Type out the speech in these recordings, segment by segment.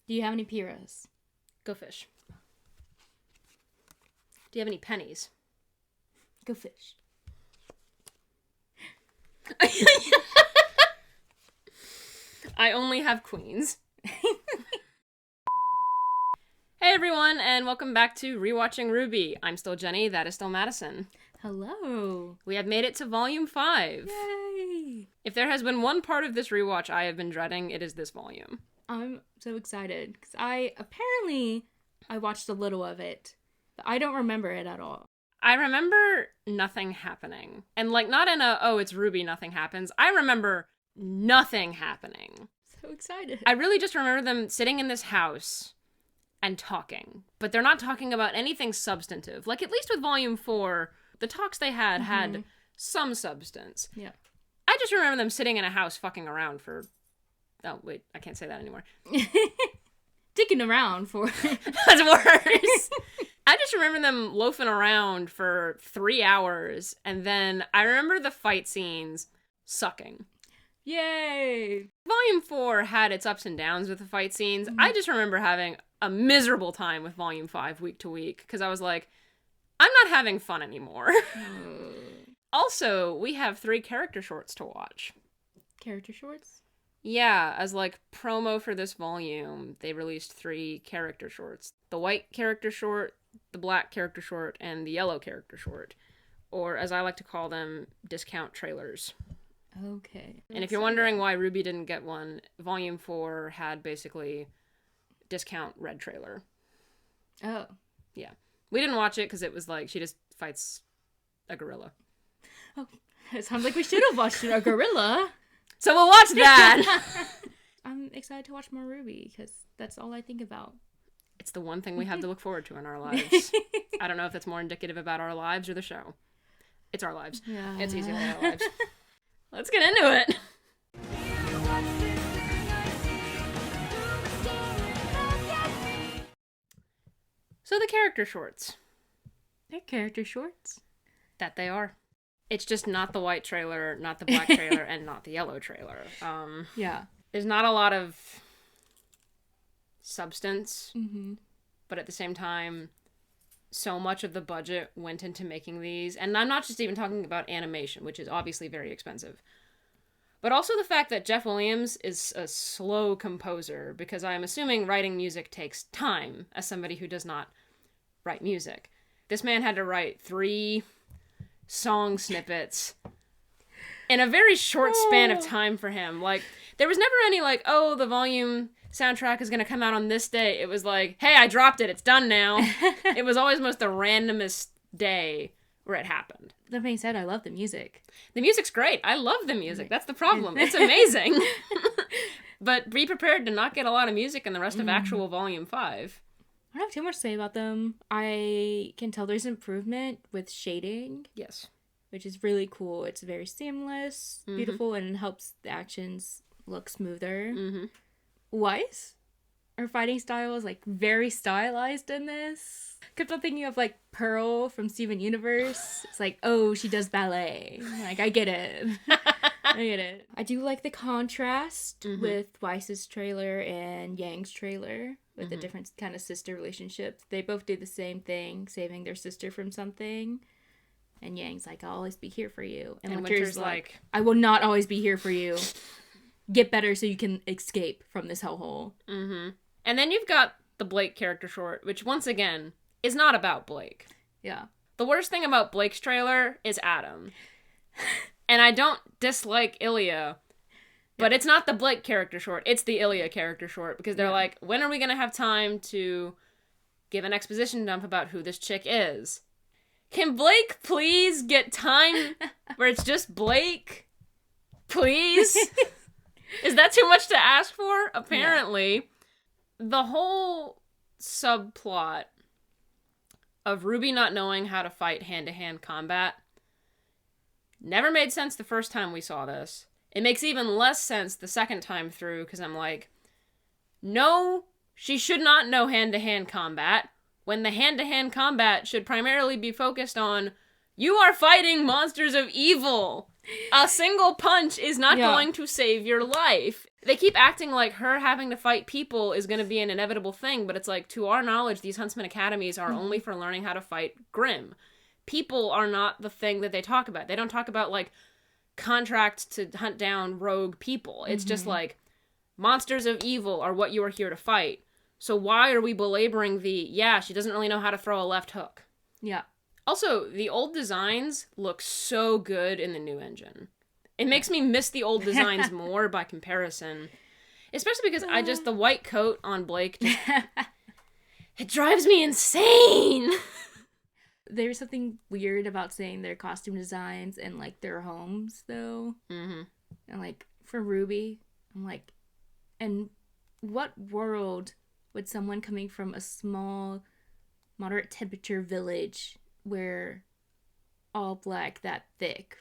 Do you have any piras? Go fish. Do you have any pennies? Go fish. I only have queens. Hey everyone, and welcome back to Rewatching RWBY. I'm still Jenny, that is still Madison. Hello. We have made it to Volume 5. Yay. If there has been one part of this rewatch I have been dreading, it is this volume. I'm so excited, because I watched a little of it, but I don't remember it at all. I remember nothing happening. And not in a, oh, it's RWBY, nothing happens. I remember nothing happening. So excited. I really just remember them sitting in this house and talking. But they're not talking about anything substantive. At least with Volume 4, the talks they had some substance. Yeah. I just remember them sitting in a house fucking around for... Oh, wait, I can't say that anymore. Dicking around for... That's worse. I just remember them loafing around for 3 hours, and then I remember the fight scenes sucking. Yay! Volume 4 had its ups and downs with the fight scenes. I just remember having a miserable time with Volume 5 week to week, because I was like, I'm not having fun anymore. Also, we have 3 character shorts to watch. Character shorts? Yeah, as promo for this volume, they released 3 character shorts. The white character short, the black character short, and the yellow character short. Or, as I like to call them, discount trailers. Okay. And if you're wondering why RWBY didn't get one, Volume 4 had basically discount red trailer. Oh. Yeah. We didn't watch it because it was she just fights a gorilla. Oh, it sounds like we should have watched a gorilla. So we'll watch that! I'm excited to watch more RWBY, because that's all I think about. It's the one thing we have to look forward to in our lives. I don't know if that's more indicative about our lives or the show. It's our lives. Yeah. It's easily our lives. Let's get into it! So the character shorts. They're character shorts. That they are. It's just not the white trailer, not the black trailer, and not the yellow trailer. Yeah. There's not a lot of substance, but at the same time, so much of the budget went into making these. And I'm not just even talking about animation, which is obviously very expensive, but also the fact that Jeff Williams is a slow composer, because I'm assuming writing music takes time, as somebody who does not write music. This man had to write 3 song snippets in a very short span of time for him. There was never any oh, the volume soundtrack is gonna come out on this day. It was hey, I dropped it, it's done now. It was always most the randomest day where it happened. That being said, I love the music. The music's great. I love the music. That's the problem. It's amazing. But be prepared to not get a lot of music in the rest of actual Volume 5. I don't have too much to say about them. I can tell there's improvement with shading. Yes. Which is really cool. It's very seamless, beautiful, and helps the actions look smoother. Weiss, her fighting style is very stylized in this. Kept on thinking of Pearl from Steven Universe. It's oh, she does ballet. I get it. I get it. I do like the contrast with Weiss's trailer and Yang's trailer, with a different kind of sister relationship. They both do the same thing, saving their sister from something. And Yang's I'll always be here for you. And Winter's I will not always be here for you. Get better so you can escape from this hellhole. And then you've got the Blake character short, which once again is not about Blake. Yeah. The worst thing about Blake's trailer is Adam. And I don't dislike Ilya, but it's not the Blake character short, it's the Ilya character short, because they're when are we going to have time to give an exposition dump about who this chick is? Can Blake please get time where it's just Blake? Please? Is that too much to ask for? Apparently. Yeah. The whole subplot of RWBY not knowing how to fight hand-to-hand combat never made sense the first time we saw this. It makes even less sense the second time through, because I'm no, she should not know hand-to-hand combat, when the hand-to-hand combat should primarily be focused on, you are fighting monsters of evil! A single punch is not going to save your life. They keep acting like her having to fight people is going to be an inevitable thing, but it's like, to our knowledge, these Huntsman Academies are only for learning how to fight Grimm. People are not the thing that they talk about. They don't talk about, like, contracts to hunt down rogue people. It's just like, monsters of evil are what you are here to fight. So why are we belaboring she doesn't really know how to throw a left hook? Yeah. Also, the old designs look so good in the new engine. It makes me miss the old designs more by comparison. Especially because the white coat on Blake, it drives me insane! There's something weird about saying their costume designs and, like, their homes, though. Mm-hmm. And, like, for RWBY, I'm like, in what world would someone coming from a small, moderate temperature village wear all black, that thick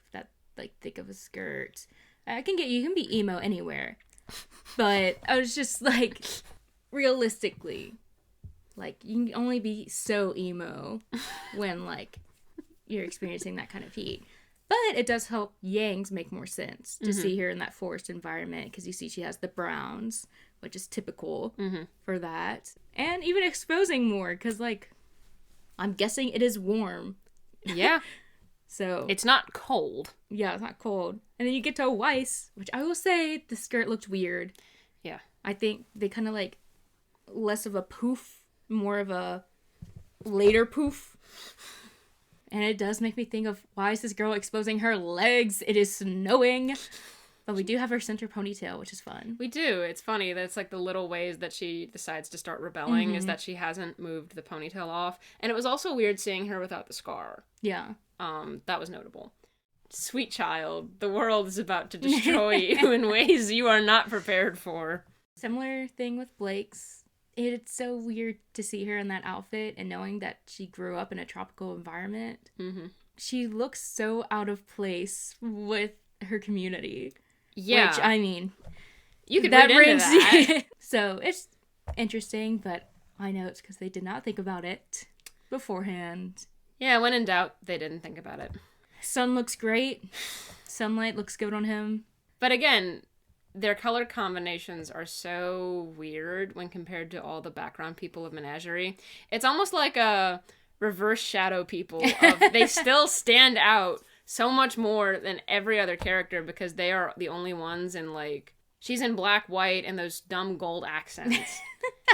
of a skirt? You can be emo anywhere. But I was just like, realistically, like, you can only be so emo when, like, you're experiencing that kind of heat. But it does help Yang's make more sense to see her in that forest environment, because you see she has the browns, which is typical for that. And even exposing more, because, like, I'm guessing it is warm. Yeah. So it's not cold. Yeah, it's not cold. And then you get to Weiss, which I will say the skirt looked weird. Yeah. I think they kind of, like, less of a poof, more of a later poof. And it does make me think of, why is this girl exposing her legs? It is snowing. But we do have her center ponytail, which is fun. We do. It's funny. That's like the little ways that she decides to start rebelling is that she hasn't moved the ponytail off. And it was also weird seeing her without the scar. Yeah. That was notable. Sweet child, the world is about to destroy you in ways you are not prepared for. Similar thing with Blake's. It's so weird to see her in that outfit and knowing that she grew up in a tropical environment. Mm-hmm. She looks so out of place with her community. Yeah. Which, I mean, you could read into that. So it's interesting, but I know it's because they did not think about it beforehand. Yeah, when in doubt, they didn't think about it. Sun looks great. Sunlight looks good on him. But again, their color combinations are so weird when compared to all the background people of Menagerie. It's almost like a reverse shadow people. They still stand out so much more than every other character because they are the only ones in, like, she's in black, white, and those dumb gold accents.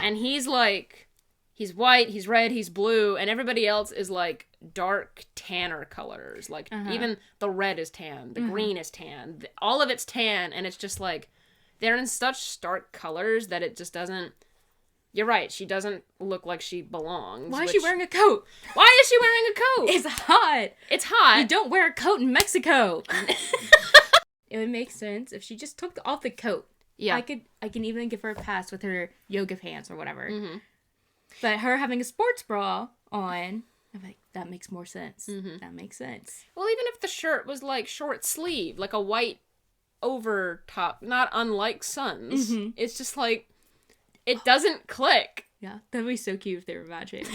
And he's like, he's white, he's red, he's blue, and everybody else is, like, dark tanner colors. Like, even the red is tan, the green is tan, all of it's tan, and it's just, like, they're in such stark colors that it just doesn't... You're right, she doesn't look like she belongs. Why is she wearing a coat? Why is she wearing a coat? It's hot. It's hot. You don't wear a coat in Mexico. It would make sense if she just took off the coat. Yeah. I can even give her a pass with her yoga pants or whatever. Mm-hmm. But her having a sports bra on, I'm like, that makes more sense. Mm-hmm. That makes sense. Well, even if the shirt was, like, short sleeve, like a white over top, not unlike Sun's, it's just, like, it doesn't click. Yeah, that'd be so cute if they were matching.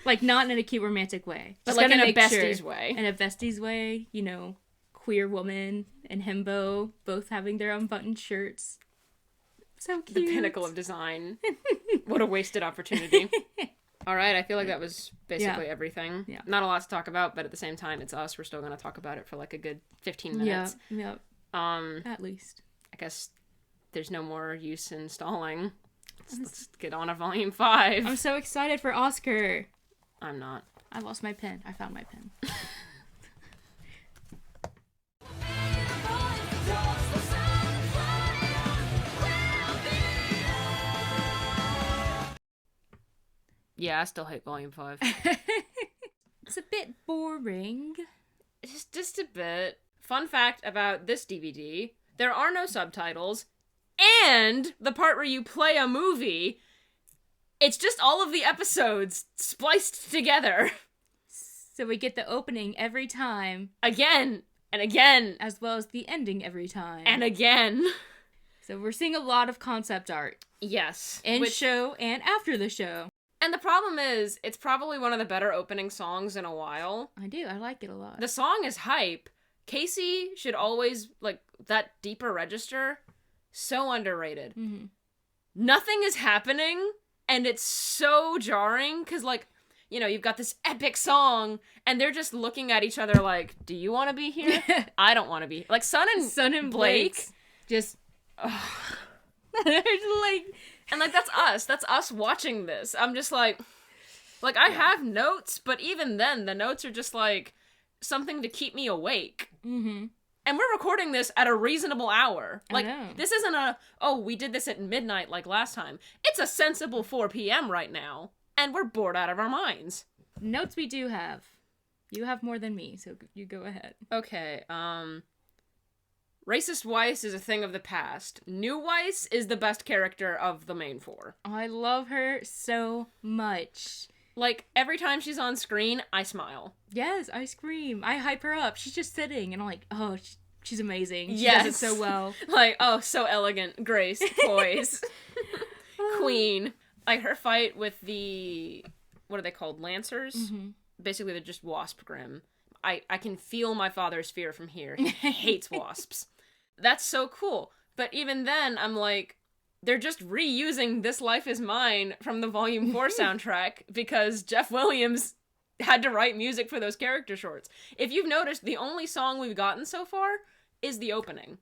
Like, not in a cute romantic way. But, like, in a besties way. In a besties way, you know, queer woman and himbo both having their unbuttoned shirts. So cute. The pinnacle of design. What a wasted opportunity. All right, I feel like that was basically everything. Yeah. Not a lot to talk about, but at the same time, it's us. We're still going to talk about it for, like, a good 15 minutes. Yeah. At least. I guess there's no more use in stalling. Let's get on to Volume 5. I'm so excited for Oscar. I'm not. I lost my pen. I found my pen. Yeah, I still hate Volume 5. It's a bit boring. Just a bit. Fun fact about this DVD, there are no subtitles, and the part where you play a movie, it's just all of the episodes spliced together. So we get the opening every time. Again and again. As well as the ending every time. And again. So we're seeing a lot of concept art. Yes. In show and after the show. And the problem is, it's probably one of the better opening songs in a while. I do. I like it a lot. The song is hype. Casey should always, like, that deeper register, so underrated. Mm-hmm. Nothing is happening, and it's so jarring, because, like, you know, you've got this epic song, and they're just looking at each other like, do you want to be here? I don't want to be. Like, Sun and Blake. Just, they're like... And, like, that's us. That's us watching this. I'm just like, I have notes, but even then, the notes are just, like, something to keep me awake. Mm-hmm. And we're recording this at a reasonable hour. Like, this isn't we did this at midnight like last time. It's a sensible 4 p.m. right now. And we're bored out of our minds. Notes we do have. You have more than me, so you go ahead. Okay, Racist Weiss is a thing of the past. New Weiss is the best character of the main 4. I love her so much. Like, every time she's on screen, I smile. Yes, I scream. I hype her up. She's just sitting, and I'm like, oh, she's amazing. She yes. does it so well. Like, oh, so elegant. Grace, poise. Queen. Like, her fight with the... What are they called? Lancers? Mm-hmm. Basically, they're just wasp grim. I can feel my father's fear from here. He hates wasps. That's so cool. But even then, I'm like... They're just reusing This Life Is Mine from the Volume 4 soundtrack because Jeff Williams had to write music for those character shorts. If you've noticed, the only song we've gotten so far is the opening.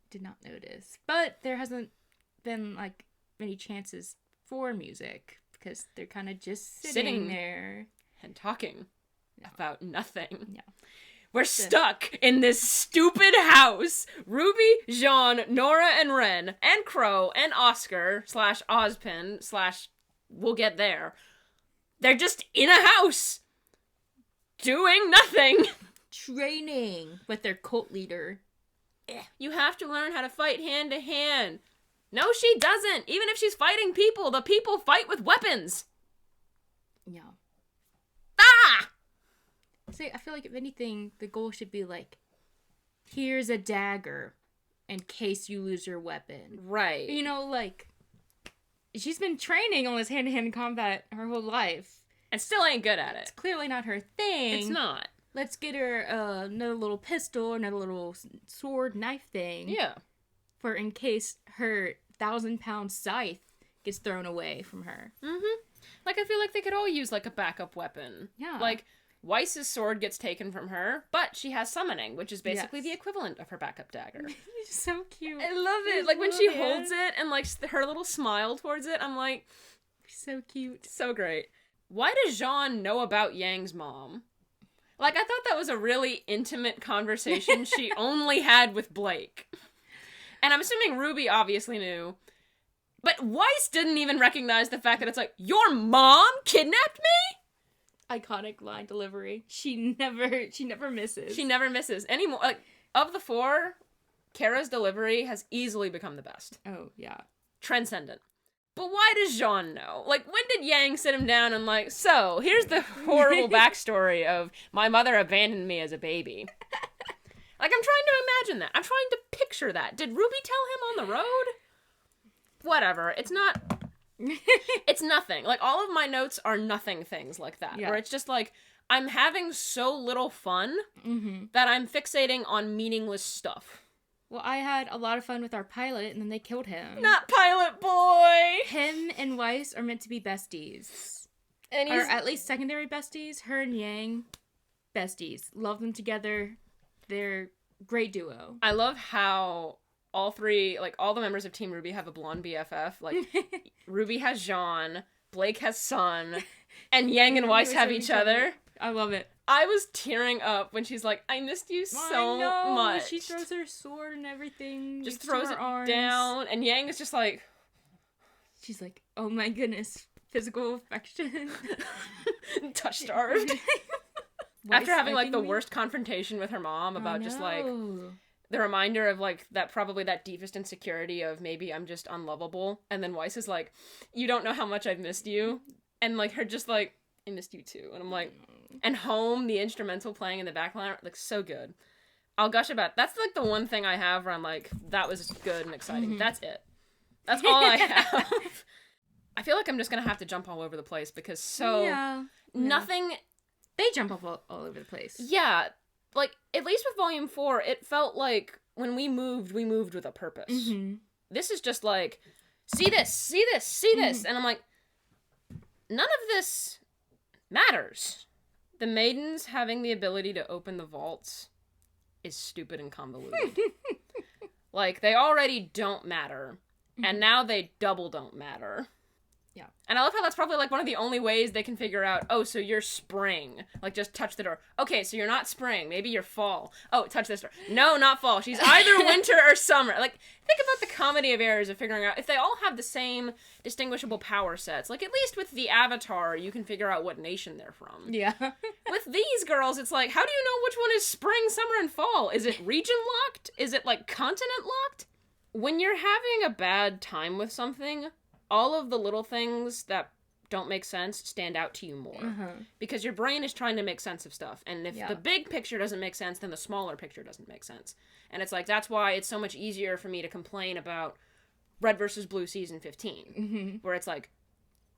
Did not notice. But there hasn't been, like, many chances for music because they're kind of just sitting there. And talking about nothing. Yeah. We're stuck in this stupid house. Ruby, Jean, Nora, and Ren, and Crow, and Oscar, / Ozpin, / we'll get there. They're just in a house. Doing nothing. Training with their cult leader. You have to learn how to fight hand to hand. No, she doesn't. Even if she's fighting people, the people fight with weapons. Yeah. Ah! See, I feel like if anything, the goal should be like, here's a dagger in case you lose your weapon. Right. You know, like, she's been training on this hand-to-hand combat her whole life. And still ain't good at it. It's clearly not her thing. It's not. Let's get her another little pistol, another little sword, knife thing. Yeah. For in case her 1,000-pound scythe gets thrown away from her. Mm-hmm. Like, I feel like they could all use, like, a backup weapon. Yeah. Like... Weiss's sword gets taken from her, but she has summoning, which is basically the equivalent of her backup dagger. So cute. I love it. Like, when she holds it and, like, her little smile towards it, I'm like... So cute. So great. Why does Jean know about Yang's mom? Like, I thought that was a really intimate conversation she only had with Blake. And I'm assuming RWBY obviously knew. But Weiss didn't even recognize the fact that it's like, your mom kidnapped me? Iconic line delivery. She never misses. She never misses. Anymore. Like, of the 4, Kara's delivery has easily become the best. Oh, yeah. Transcendent. But why does Jean know? Like, when did Yang sit him down and like, so, here's the horrible backstory of my mother abandoned me as a baby. Like, I'm trying to imagine that. I'm trying to picture that. Did RWBY tell him on the road? Whatever. It's not... It's nothing. Like, all of my notes are nothing things like that. Yeah. Where it's just like, I'm having so little fun that I'm fixating on meaningless stuff. Well, I had a lot of fun with our pilot, and then they killed him. Not Pilot Boy! Him and Weiss are meant to be besties. And or at least secondary besties. Her and Yang, besties. Love them together. They're great duo. I love how... all 3, like, all the members of Team RWBY have a blonde BFF. Like, RWBY has Jean, Blake has Sun, and Yang and Weiss have each other. I love it. I was tearing up when she's like, I missed you so much. She throws her sword and everything. Just throws it down, and Yang is just like... She's like, oh my goodness, physical affection. Touch-starved. After having, like, the worst confrontation with her mom about just, like... The reminder of, like, that deepest insecurity of maybe I'm just unlovable. And then Weiss is like, you don't know how much I've missed you. And, like, her just like, I missed you too. And I'm like, and Home, the instrumental playing in the background, like, so good. I'll gush about, that's, like, the one thing I have where I'm like, that was good and exciting. That's it. That's all I have. I feel like I'm just gonna have to jump all over the place because nothing... They jump up all over the place. Yeah. like, at least with Volume 4, it felt like when we moved with a purpose. Mm-hmm. This is just like, see this, see this, see this. And I'm like, none of this matters. The maidens having the ability to open the vaults is stupid and convoluted. Like, they already don't matter. And now they double don't matter. Yeah. And I love how that's probably, like, one of the only ways they can figure out, oh, so you're spring. Like, just touch the door. Okay, so you're not spring. Maybe you're fall. Oh, touch this door. No, not fall. She's either winter or summer. Like, think about the comedy of errors of figuring out if they all have the same distinguishable power sets. Like, at least with the Avatar, you can figure out what nation they're from. Yeah. With these girls, it's like, how do you know which one is spring, summer, and fall? Is it region locked? Is it, like, continent locked? When you're having a bad time with something, all of the little things that don't make sense stand out to you more. Because your brain is trying to make sense of stuff. And if the big picture doesn't make sense, then the smaller picture doesn't make sense. And it's like, that's why it's so much easier for me to complain about Red vs. Blue Season 15. Where it's like,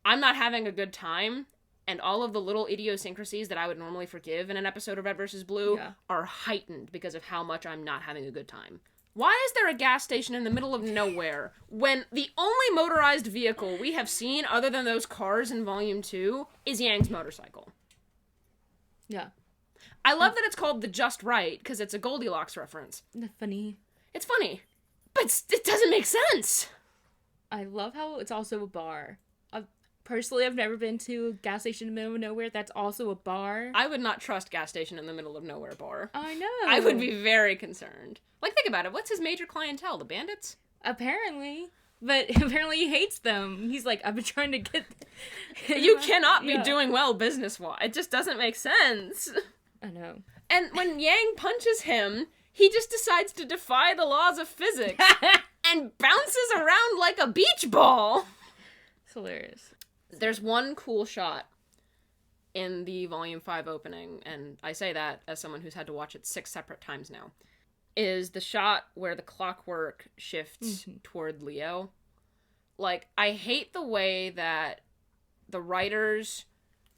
I'm not having a good time, and all of the little idiosyncrasies that I would normally forgive in an episode of Red vs. Blue are heightened because of how much I'm not having a good time. Why is there a gas station in the middle of nowhere when the only motorized vehicle we have seen other than those cars in Volume 2 is Yang's motorcycle? Yeah. I love that it's called the Just Right because it's a Goldilocks reference. Funny. It's funny, but it doesn't make sense. I love how it's also a bar. Personally, I've never been to a gas station in the middle of nowhere that's also a bar. I would not trust gas station in the middle of nowhere bar. I know. I would be very concerned. Like, think about it. What's his major clientele? The bandits? Apparently. But apparently he hates them. He's like, I've been trying to get... You cannot be doing well business-wise. It just doesn't make sense. I know. And when Yang punches him, he just decides to defy the laws of physics and bounces around like a beach ball. It's hilarious. There's one cool shot in the Volume 5 opening, and I say that as someone who's had to watch it 6 separate times now, is the shot where the clockwork shifts toward Leo. Like, I hate the way that the writers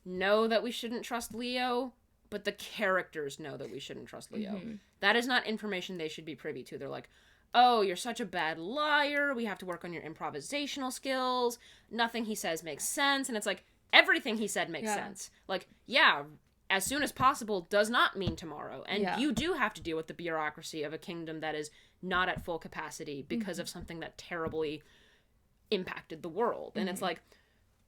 know that we shouldn't trust Leo, but the characters know that we shouldn't trust Leo. That is not information they should be privy to. They're like, oh, you're such a bad liar, we have to work on your improvisational skills, nothing he says makes sense, and it's like, everything he said makes sense. Like, as soon as possible does not mean tomorrow, and you do have to deal with the bureaucracy of a kingdom that is not at full capacity because of something that terribly impacted the world. And it's like,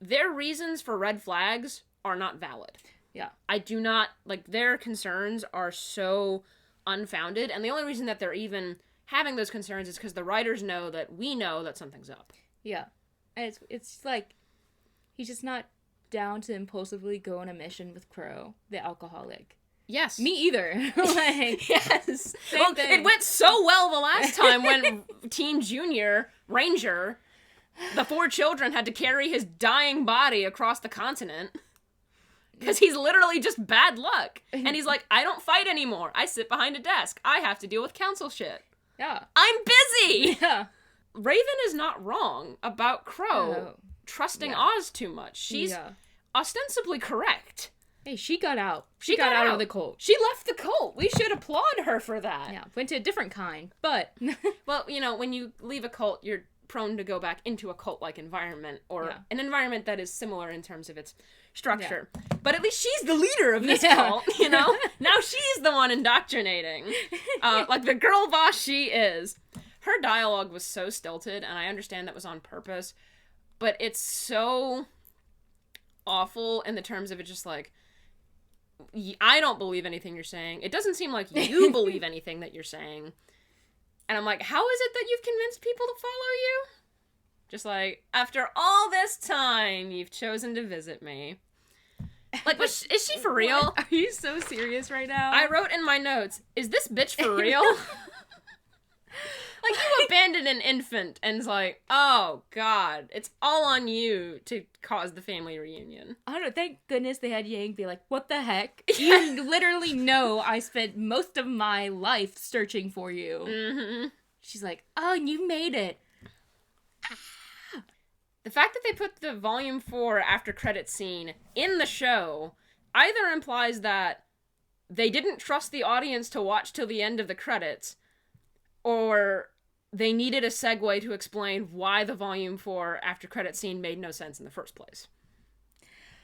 their reasons for red flags are not valid. Yeah. I do not, like, their concerns are so unfounded, and the only reason that they're even having those concerns is because the writers know that we know that something's up. Yeah. And it's like, he's just not down to impulsively go on a mission with Crow, the alcoholic. Yes. Me either. Like, yes. Same thing. It went so well the last time when Team Junior, Ranger, the 4 children had to carry his dying body across the continent. Because he's literally just bad luck. And he's like, I don't fight anymore. I sit behind a desk. I have to deal with council shit. Yeah. I'm busy! Yeah. Raven is not wrong about Crow trusting Oz too much. She's ostensibly correct. Hey, she got out. She got out of the cult. She left the cult. We should applaud her for that. Yeah, went to a different kind, but... Well, you know, when you leave a cult, you're prone to go back into a cult-like environment, or an environment that is similar in terms of its structure. Yeah. But at least she's the leader of this cult, you know? Now she's the one indoctrinating. Like the girl boss she is. Her dialogue was so stilted, and I understand that was on purpose, but it's so awful in the terms of it just like, I don't believe anything you're saying. It doesn't seem like you believe anything that you're saying. And I'm like, how is it that you've convinced people to follow you? Just like, after all this time, you've chosen to visit me. Like, is she for real? What? Are you so serious right now? I wrote in my notes, is this bitch for real? Like, you abandoned an infant and it's like, oh, God, it's all on you to cause the family reunion. I don't know. Thank goodness they had Yang be like, what the heck? You literally know I spent most of my life searching for you. Mm-hmm. She's like, oh, you made it. The fact that they put the Volume 4 after credits scene in the show either implies that they didn't trust the audience to watch till the end of the credits, or they needed a segue to explain why the Volume 4 after credit scene made no sense in the first place.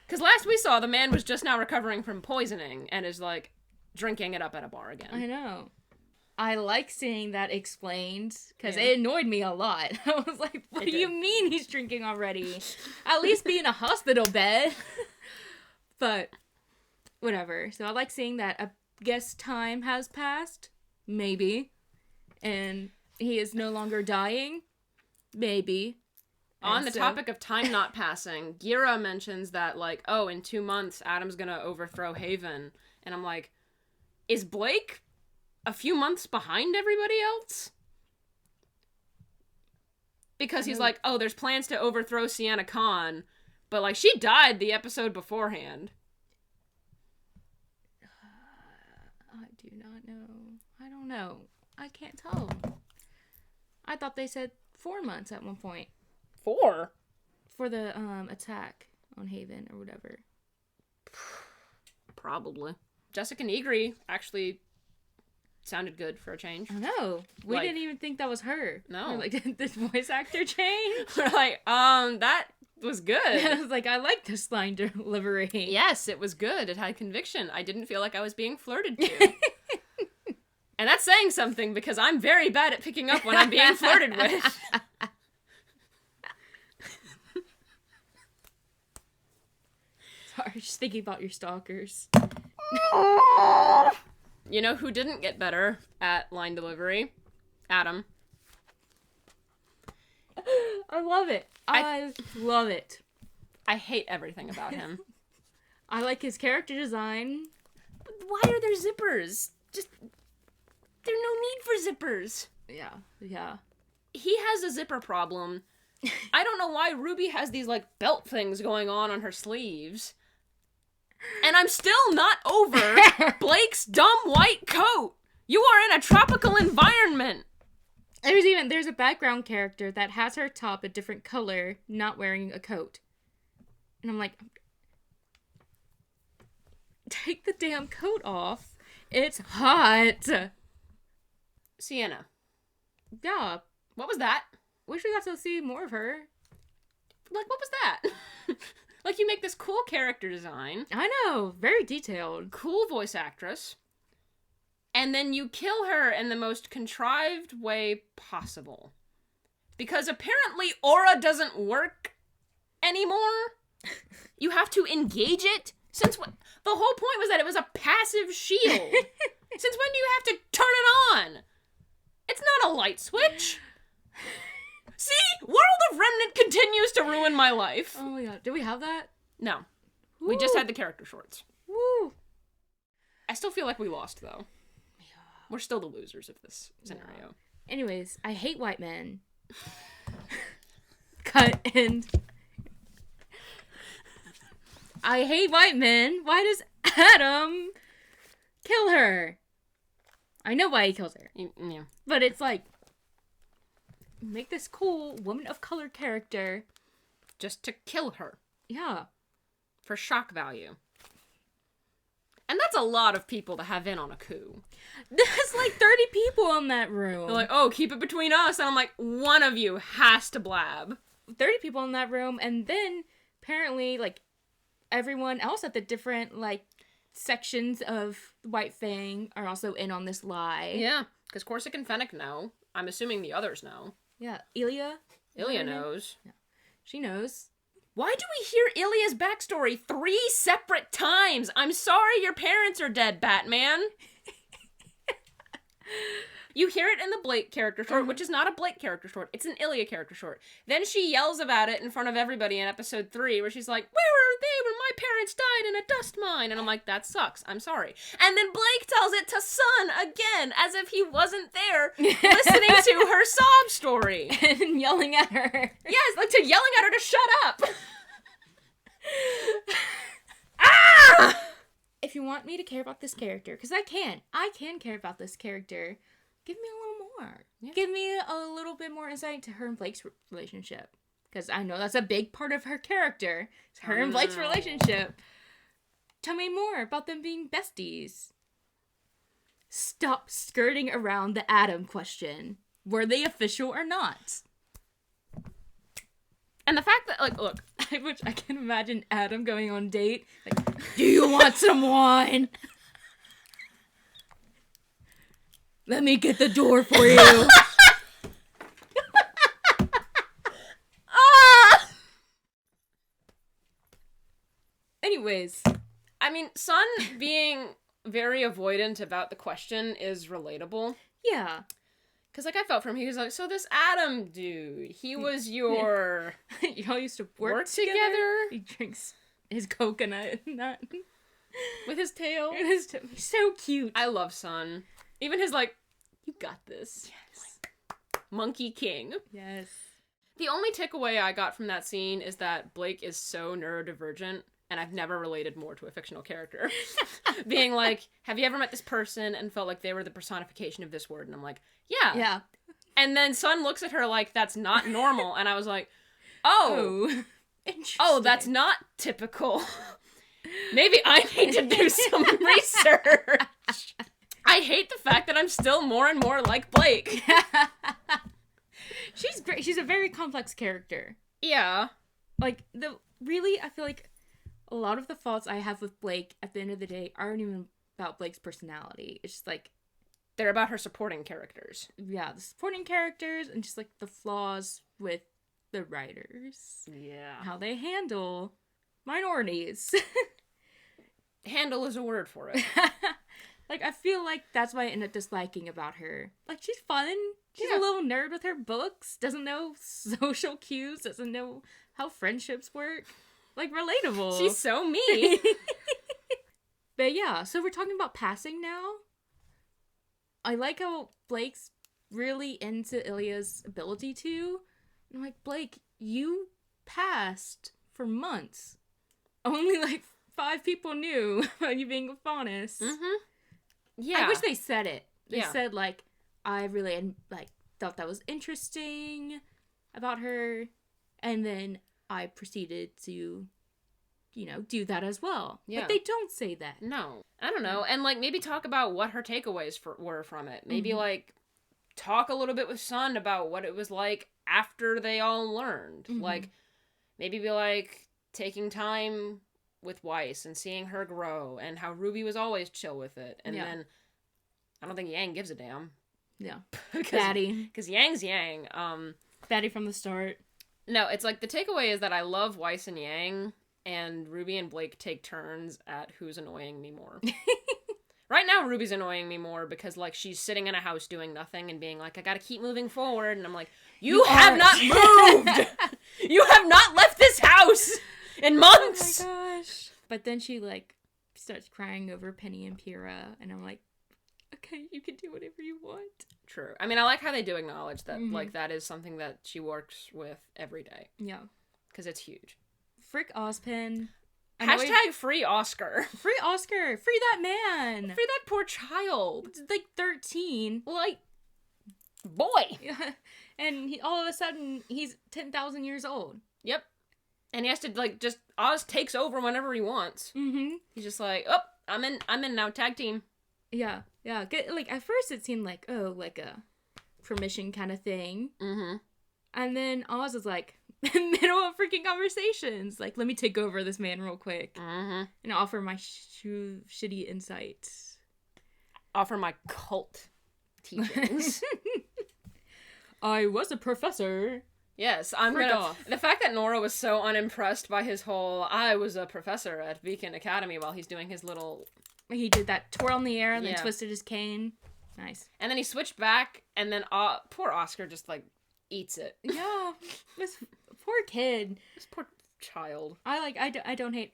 Because last we saw, the man was just now recovering from poisoning and is, like, drinking it up at a bar again. I know. I like seeing that explained, because it annoyed me a lot. I was like, what do you mean he's drinking already? At least be in a hospital bed. But, whatever. So I like seeing that I guess time has passed. Maybe. And he is no longer dying. Maybe. On the topic of time not passing, Gira mentions that, like, oh, in 2 months, Adam's gonna overthrow Haven. And I'm like, is Blake a few months behind everybody else? Because he's like, oh, there's plans to overthrow Sienna Khan, but, like, she died the episode beforehand. I do not know. I don't know. I can't tell. I thought they said 4 months at one point. 4? For the attack on Haven or whatever. Probably. Jessica Negri actually sounded good for a change. I know. We didn't even think that was her. No. We're like, did this voice actor change? We're like, that was good. I was like, I like this line delivery. Yes, it was good. It had conviction. I didn't feel like I was being flirted to. And that's saying something, because I'm very bad at picking up when I'm being flirted with. Sorry, just thinking about your stalkers. You know who didn't get better at line delivery? Adam. I love it. I love it. I hate everything about him. I like his character design. But why are there zippers? Just, there's no need for zippers. Yeah. He has a zipper problem. I don't know why Ruby has these, like, belt things going on her sleeves. And I'm still not over Blake's dumb white coat. You are in a tropical environment. There's a background character that has her top a different color, not wearing a coat. And I'm like, take the damn coat off. It's hot. Sienna. Yeah. What was that? Wish we got to see more of her. Like, what was that? Like, you make this cool character design. I know. Very detailed. Cool voice actress. And then you kill her in the most contrived way possible. Because apparently aura doesn't work anymore. You have to engage it. Since when? The whole point was that it was a passive shield. Since when do you have to turn it on? It's not a light switch. See? World of Remnant continues to ruin my life. Oh my god. Do we have that? No. Woo. We just had the character shorts. Woo. I still feel like we lost, though. Yeah. We're still the losers of this scenario. Yeah. Anyways, I hate white men. Cut and... I hate white men. Why does Adam kill her? I know why he kills her. Yeah. But it's like, make this cool woman of color character. Just to kill her. Yeah. For shock value. And that's a lot of people to have in on a coup. There's like 30 people in that room. They're like, oh, keep it between us. And I'm like, one of you has to blab. 30 people in that room. And then apparently, like, everyone else at the different, like, sections of White Fang are also in on this lie. Yeah. Because Corsic and Fennec know. I'm assuming the others know. Yeah. Ilya knows. Yeah. She knows. Why do we hear Ilya's backstory 3 separate times? I'm sorry your parents are dead, Batman. You hear it in the Blake character short, which is not a Blake character short. It's an Ilya character short. Then she yells about it in front of everybody in episode 3, where she's like, where were they when my parents died in a dust mine? And I'm like, that sucks. I'm sorry. And then Blake tells it to Sun again, as if he wasn't there listening to her sob story. And yelling at her. Yes, like yelling at her to shut up. Ah! If you want me to care about this character, because I can care about this character, give me a little more. Yeah. Give me a little bit more insight to her and Blake's relationship. Because I know that's a big part of her character. It's her and Blake's relationship. Tell me more about them being besties. stop skirting around the Adam question. Were they official or not? And the fact that, like, look, I can imagine Adam going on a date. Like, do you want some wine? Let me get the door for you. Anyways. I mean, Sun being very avoidant about the question is relatable. Yeah. Because, like, I felt from him, he was like, so this Adam dude, he was your... Y'all used to work together? He drinks his coconut nut. With his tail. He's so cute. I love Sun. Even his, like, you got this. Yes. Like, Monkey King. Yes. The only takeaway I got from that scene is that Blake is so neurodivergent, and I've never related more to a fictional character. Being like, have you ever met this person and felt like they were the personification of this word? And I'm like, yeah. Yeah. And then Sun looks at her like, that's not normal. And I was like, oh, that's not typical. Maybe I need to do some research. I hate the fact that I'm still more and more like Blake. She's great. She's a very complex character. Yeah. Like, I feel like a lot of the faults I have with Blake at the end of the day aren't even about Blake's personality. It's just like, they're about her supporting characters. Yeah, the supporting characters and just like the flaws with the writers. Yeah. How they handle minorities. Handle is a word for it. Like, I feel like that's why I end up disliking about her. Like, she's fun. She's a little nerd with her books. Doesn't know social cues. Doesn't know how friendships work. Like, relatable. She's so me. But yeah, so we're talking about passing now. I like how Blake's really into Ilya's ability to. I'm like, Blake, you passed for months. Only like 5 people knew about you being a faunus. Mm-hmm. Yeah. I wish they said it. They Yeah. said, like, I really, like, thought that was interesting about her. And then I proceeded to, you know, do that as well. Yeah. But they don't say that. No. I don't know. And, like, maybe talk about what her takeaways were from it. Maybe, like, talk a little bit with Sun about what it was like after they all learned. Mm-hmm. Like, maybe be, like, taking time with Weiss and seeing her grow and how RWBY was always chill with it. And then I don't think Yang gives a damn. Yeah. Batty. Because Yang's Yang. Batty from the start. No, it's like the takeaway is that I love Weiss and Yang, and RWBY and Blake take turns at who's annoying me more. Right now, RWBY's annoying me more because, like, she's sitting in a house doing nothing and being like, I gotta keep moving forward. And I'm like, you have not moved! You have not left this house in months! Oh my gosh. But then she, like, starts crying over Penny and Pyrrha, and I'm like, okay, you can do whatever you want. True. I mean, I like how they do acknowledge that, like, that is something that she works with every day. Yeah. Because it's huge. Frick Ozpin. Hashtag free Oscar. Free Oscar. Free that man. Free that poor child. It's like 13. Like, boy. Yeah. And all of a sudden, he's 10,000 years old. Yep. And he has to, like, just, Oz takes over whenever he wants. Mm-hmm. He's just like, oh, I'm in now, tag team. Yeah. Yeah. Like, at first it seemed like, oh, like a permission kind of thing. Mm-hmm. And then Oz is like, middle of freaking conversations. Like, let me take over this man real quick. Mm-hmm. And offer my shitty insights. Offer my cult teachings. I was a professor. Yes, I'm Frick gonna... off. The fact that Nora was so unimpressed by his whole, I was a professor at Beacon Academy while he's doing his little... He did that twirl in the air and then twisted his cane. Nice. And then he switched back, and then poor Oscar just, like, eats it. Yeah. This poor kid. This poor child. I don't hate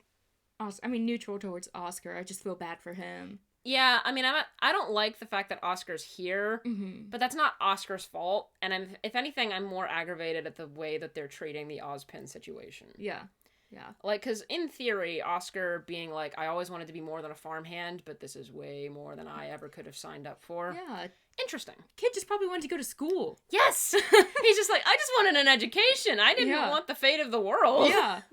Oscar. I mean, neutral towards Oscar. I just feel bad for him. Yeah, I mean, I don't like the fact that Oscar's here, but that's not Oscar's fault. And if anything, I'm more aggravated at the way that they're treating the Ozpin situation. Yeah. Yeah. Like, because in theory, Oscar being like, I always wanted to be more than a farmhand, but this is way more than I ever could have signed up for. Yeah. Interesting. Kid just probably wanted to go to school. Yes! He's just like, I just wanted an education. I didn't want the fate of the world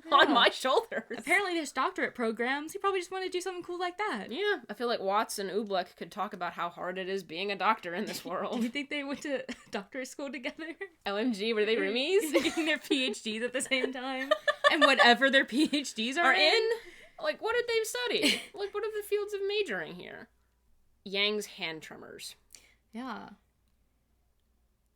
on my shoulders. Apparently there's doctorate programs. He probably just wanted to do something cool like that. Yeah, I feel like Watts and Oobleck could talk about how hard it is being a doctor in this world. Do you think they went to doctorate school together? LMG, were they roomies? Getting their PhDs at the same time? And whatever their PhDs are in? Like, what did they study? Like, what are the fields of majoring here? Yang's hand tremors. Yeah.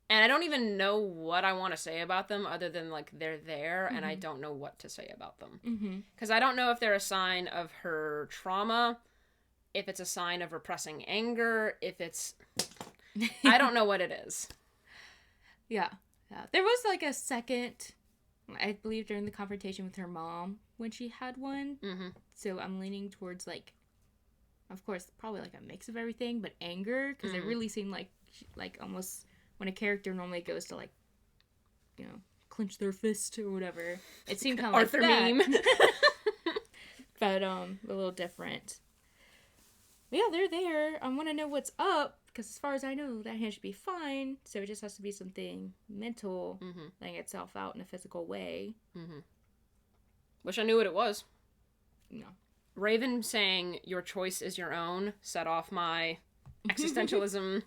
And I don't even know what I want to say about them other than, like, they're there, and I don't know what to say about them. Because I don't know if they're a sign of her trauma, if it's a sign of repressing anger, if it's... I don't know what it is. Yeah. There was, like, a second, I believe, during the confrontation with her mom when she had one. So I'm leaning towards, like, of course, probably, like, a mix of everything, but anger, because it really seemed like almost when a character normally goes to, like, you know, clench their fist or whatever. It seemed kind of like that. Meme. But, a little different. But yeah, they're there. I want to know what's up, because as far as I know, that hand should be fine, so it just has to be something mental, letting itself out in a physical way. Wish I knew what it was. No. Raven saying, "Your choice is your own," set off my existentialism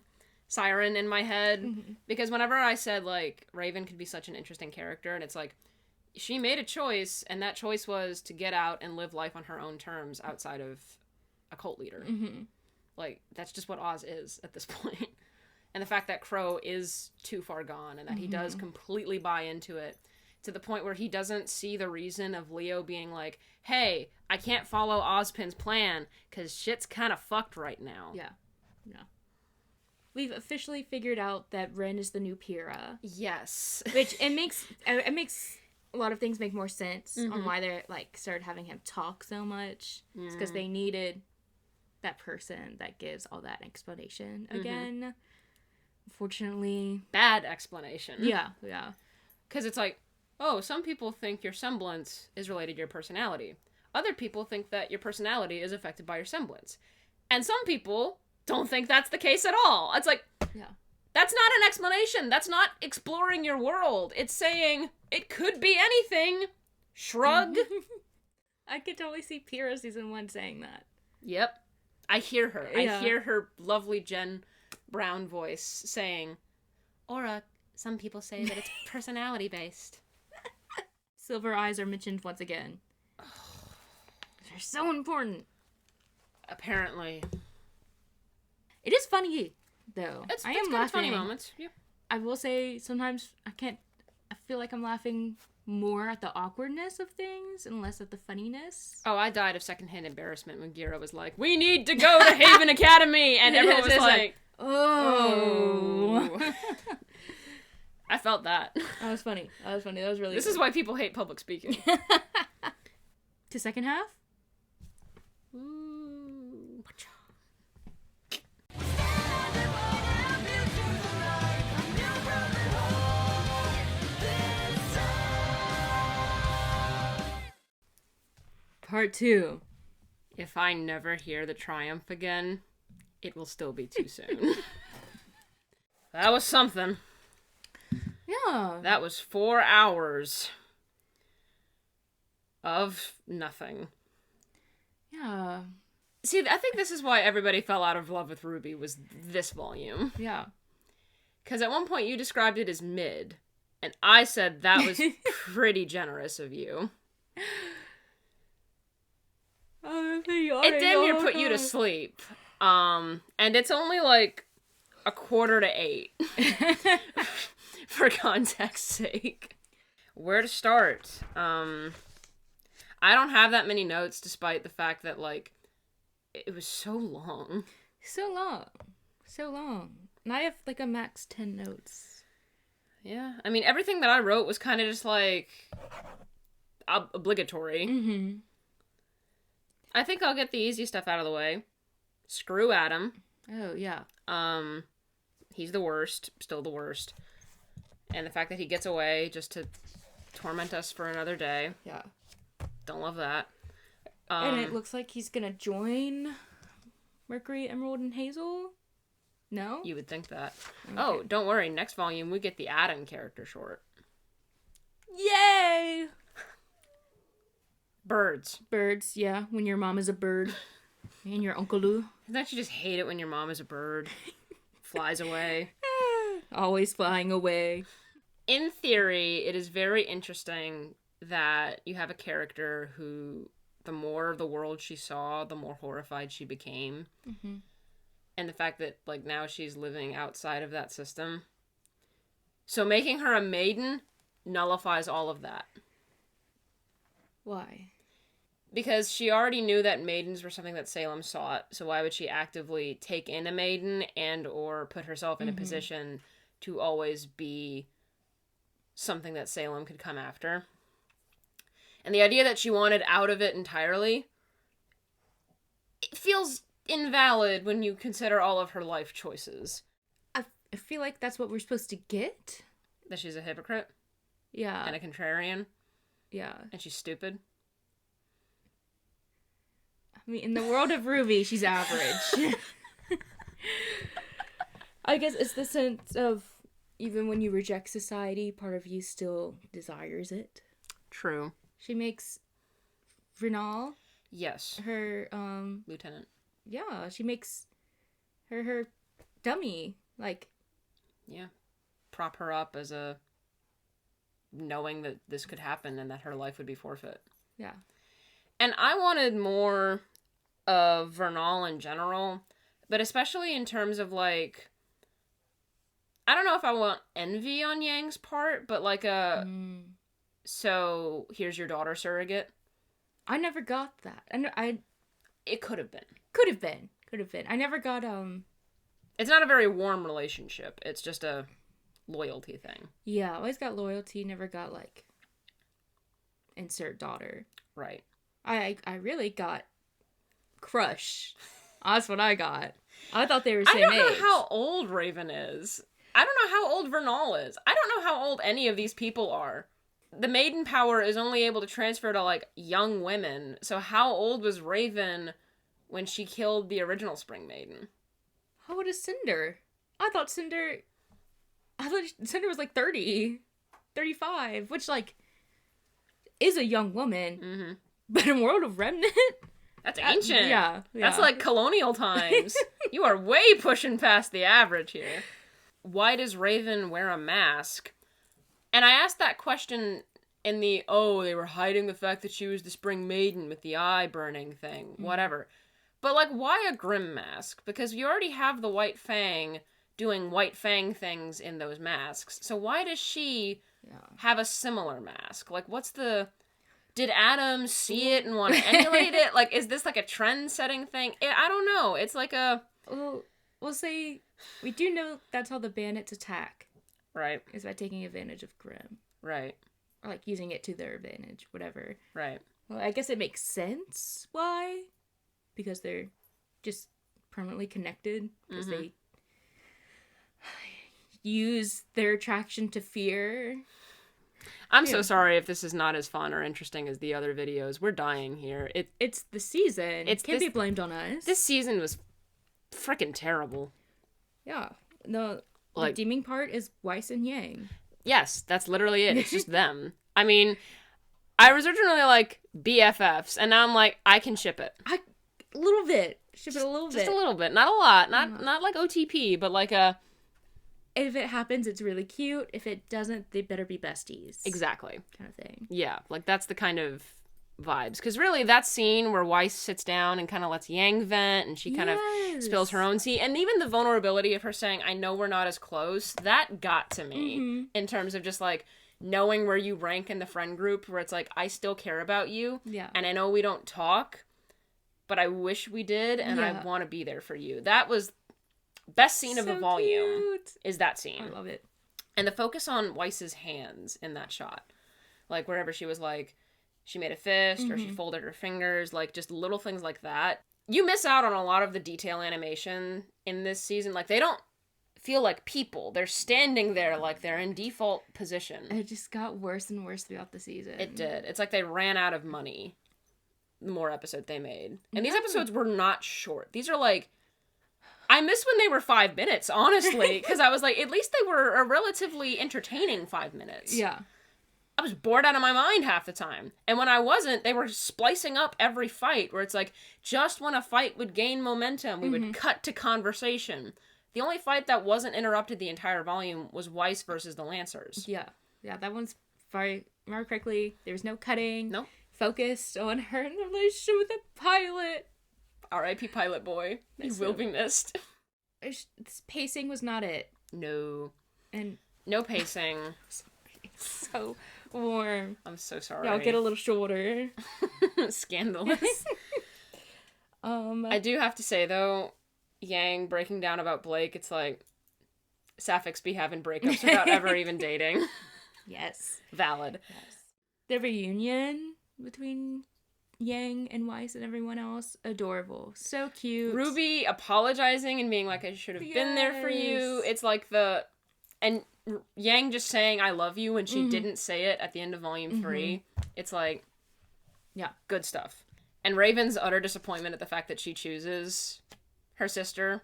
siren in my head. Because whenever I said, like, Raven could be such an interesting character, and it's like, she made a choice, and that choice was to get out and live life on her own terms outside of a cult leader. Like, that's just what Oz is at this point. And the fact that Crow is too far gone, and that he does completely buy into it, to the point where he doesn't see the reason of Leo being like, hey, I can't follow Ozpin's plan, because shit's kind of fucked right now. Yeah. We've officially figured out that Ren is the new Pyrrha. Yes. Which, it makes a lot of things make more sense on why they're, like, started having him talk so much. It's because they needed that person that gives all that explanation again. Unfortunately. Bad explanation. Yeah. Because it's like, oh, some people think your semblance is related to your personality. Other people think that your personality is affected by your semblance. And some people don't think that's the case at all. It's like, that's not an explanation. That's not exploring your world. It's saying, it could be anything. Shrug. I could totally see Pyrrha season 1 saying that. Yep. I hear her. I hear her lovely Jen Brown voice saying, Aura, some people say that it's personality-based. Silver eyes are mentioned once again. They're so important. Apparently. It is funny, though. It's I am kind laughing. of funny moments. Yeah. I will say, sometimes I feel like I'm laughing more at the awkwardness of things and less at the funniness. Oh, I died of secondhand embarrassment when Gira was like, we need to go to Haven Academy! And everyone was like, oh. I felt that. That was funny. That was really This is why people hate public speaking. To second half? Ooh. Part 2. If I never hear the triumph again, it will still be too soon. That was something. Yeah. That was 4 hours of nothing. Yeah. See, I think this is why everybody fell out of love with RWBY, was this volume. Yeah. Because at one point you described it as mid, and I said that was pretty generous of you. It damn near put you to sleep. And it's only like 7:45. For context's sake. Where to start? I don't have that many notes, despite the fact that, like, it was so long. So long. And I have, like, a max 10 notes. Yeah. I mean, everything that I wrote was kind of just, like, obligatory. I think I'll get the easy stuff out of the way. Screw Adam. Oh, yeah. He's the worst. Still the worst. And the fact that he gets away just to torment us for another day. Yeah. Don't love that. And it looks like he's gonna join Mercury, Emerald, and Hazel. No? You would think that. Okay. Oh, don't worry. Next volume, we get the Adam character short. Yay! Birds. Birds, yeah. When your mom is a bird. And your Uncle Lou. Don't you just hate it when your mom is a bird? Flies away. Always flying away. In theory, it is very interesting that you have a character who, the more of the world she saw, the more horrified she became. Mm-hmm. And the fact that, like, now she's living outside of that system. So making her a maiden nullifies all of that. Why? Because she already knew that maidens were something that Salem sought, so why would she actively take in a maiden and or put herself in a position to always be something that Salem could come after? And the idea that she wanted out of it entirely, it feels invalid when you consider all of her life choices. I feel like that's what we're supposed to get. That she's a hypocrite? Yeah. And a contrarian? Yeah. And she's stupid? I mean, in the world of RWBY, she's average. I guess it's the sense of, even when you reject society, part of you still desires it. True. She makes Vernal. Yes. Her, Lieutenant. Yeah, she makes her dummy. Like. Yeah. Prop her up as a, knowing that this could happen and that her life would be forfeit. Yeah. And I wanted more of Vernal in general, but especially in terms of, like, I don't know if I want envy on Yang's part, but like so here's your daughter surrogate. I never got that. It could have been. Could have been. I never got It's not a very warm relationship. It's just a loyalty thing. Yeah, always got loyalty, never got, like, insert daughter. Right. I really got crush. That's what I got. I thought they were the same age. I don't know how old Raven is. I don't know how old Vernal is. I don't know how old any of these people are. The maiden power is only able to transfer to, like, young women. So how old was Raven when she killed the original Spring Maiden? How old is Cinder? I thought Cinder was like 30, 35, which, like, is a young woman. Mm-hmm. But in World of Remnant? That's ancient. Yeah. That's like colonial times. You are way pushing past the average here. Why does Raven wear a mask? And I asked that question in the, they were hiding the fact that she was the Spring Maiden with the eye burning thing. Whatever. But, like, why a Grimm mask? Because you already have the White Fang doing White Fang things in those masks. So why does she have a similar mask? Like, did Adam see it and want to emulate it? Like, is this like a trend-setting thing? I don't know. It's like a... Well, we'll say we do know that's how the bandits attack. Right. Is by taking advantage of Grimm. Right. Or, like, using it to their advantage, whatever. Right. Well, I guess it makes sense why. Because they're just permanently connected. Because they use their attraction to fear. I'm so sorry if this is not as fun or interesting as the other videos. We're dying here. It's the season. It can't be blamed on us. This season was freaking terrible. Yeah. The redeeming part is Weiss and Yang. Yes, that's literally it. It's just them. I mean, I was originally like BFFs, and now I'm like, I can ship it. A little bit. Ship it a little bit. Just a little bit. Not a lot. Not like OTP, but like a... If it happens, it's really cute. If it doesn't, they better be besties. Exactly. Kind of thing. Yeah, like that's the kind of vibes. Because really, that scene where Weiss sits down and kind of lets Yang vent and she kind of spills her own tea. And even the vulnerability of her saying, I know we're not as close, that got to me in terms of just like knowing where you rank in the friend group where it's like, I still care about you. Yeah. And I know we don't talk, but I wish we did. And I want to be there for you. That was... Best scene of the volume is that scene. I love it. And the focus on Weiss's hands in that shot. Like, wherever she was like, she made a fist or she folded her fingers, like, just little things like that. You miss out on a lot of the detail animation in this season. Like, they don't feel like people. They're standing there like they're in default position. And it just got worse and worse throughout the season. It did. It's like they ran out of money the more episodes they made. And these episodes were not short. These are like... I miss when they were 5 minutes, honestly, because I was like, at least they were a relatively entertaining 5 minutes. Yeah. I was bored out of my mind half the time. And when I wasn't, they were splicing up every fight, where it's like, just when a fight would gain momentum, we would cut to conversation. The only fight that wasn't interrupted the entire volume was Weiss versus the Lancers. Yeah. Yeah, that one's, if I remember correctly, there was no cutting. Nope. Focused on her in the relationship with the pilot. R.I.P. Pilot Boy. He will be missed. This pacing was not it. No. And no pacing. It's so warm. I'm so sorry. Y'all get a little shorter. Scandalous. I do have to say, though, Yang breaking down about Blake, it's like, Sapphics be having breakups without ever even dating. Yes. Valid. Yes. The reunion between Yang and Weiss and everyone else, adorable. So cute. RWBY apologizing and being like, I should have been there for you. It's like and Yang just saying, I love you, when she didn't say it at the end of volume 3. It's like, yeah, good stuff. And Raven's utter disappointment at the fact that she chooses her sister.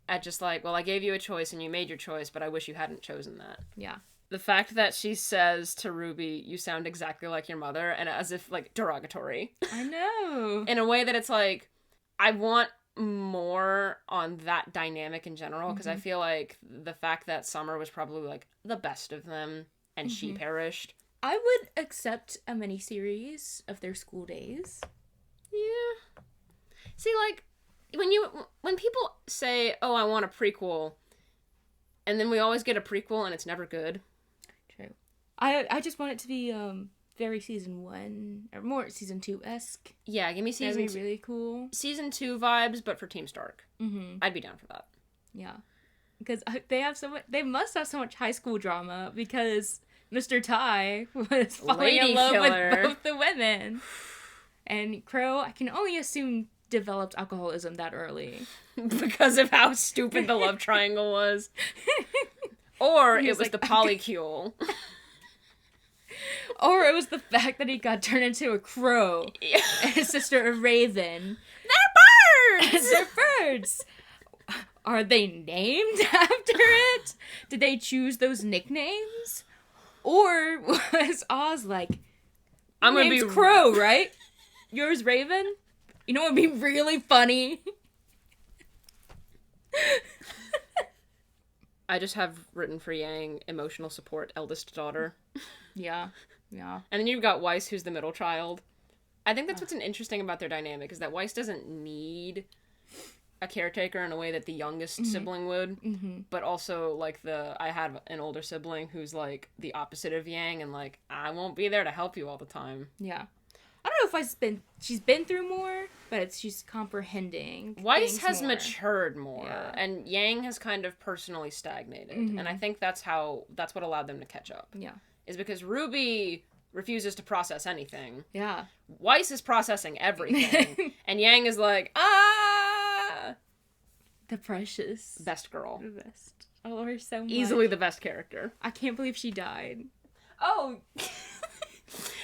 At just like, well, I gave you a choice and you made your choice, but I wish you hadn't chosen that. Yeah. The fact that she says to RWBY, you sound exactly like your mother, and as if, like, derogatory. I know. In a way that it's like, I want more on that dynamic in general, because I feel like the fact that Summer was probably, like, the best of them, and she perished. I would accept a miniseries of their school days. Yeah. See, like, when people say, oh, I want a prequel, and then we always get a prequel and it's never good. True. I just want it to be very season 1 or more season 2-esque. Yeah, give me season That'd be really cool. Season 2 vibes, but for Team Stark. I'd be down for that. Yeah. Because they must have so much high school drama, because Mr. Ty was falling in love with both the women. And Crow, I can only assume, developed alcoholism that early. Because of how stupid the love triangle was. Or it was like, the polycule. Or it was the fact that he got turned into a crow. Yeah. And his sister a raven. They're birds! They're birds! Are they named after it? Did they choose those nicknames? Or was Oz like, I'm gonna be Crow, right? Yours Raven? You know what would be really funny? I just have written for Yang, emotional support, eldest daughter. Yeah, yeah. And then you've got Weiss, who's the middle child. I think that's what's interesting about their dynamic, is that Weiss doesn't need a caretaker in a way that the youngest sibling would, but also, like, I have an older sibling who's, like, the opposite of Yang, and, like, I won't be there to help you all the time. Yeah. I don't know if she's been through more, but she's comprehending. Weiss has matured more, and Yang has kind of personally stagnated, and I think that's what allowed them to catch up. Yeah. Is because RWBY refuses to process anything. Yeah. Weiss is processing everything, and Yang is like, ah! The precious. Best girl. The best. I love her so much. Easily the best character. I can't believe she died. Oh,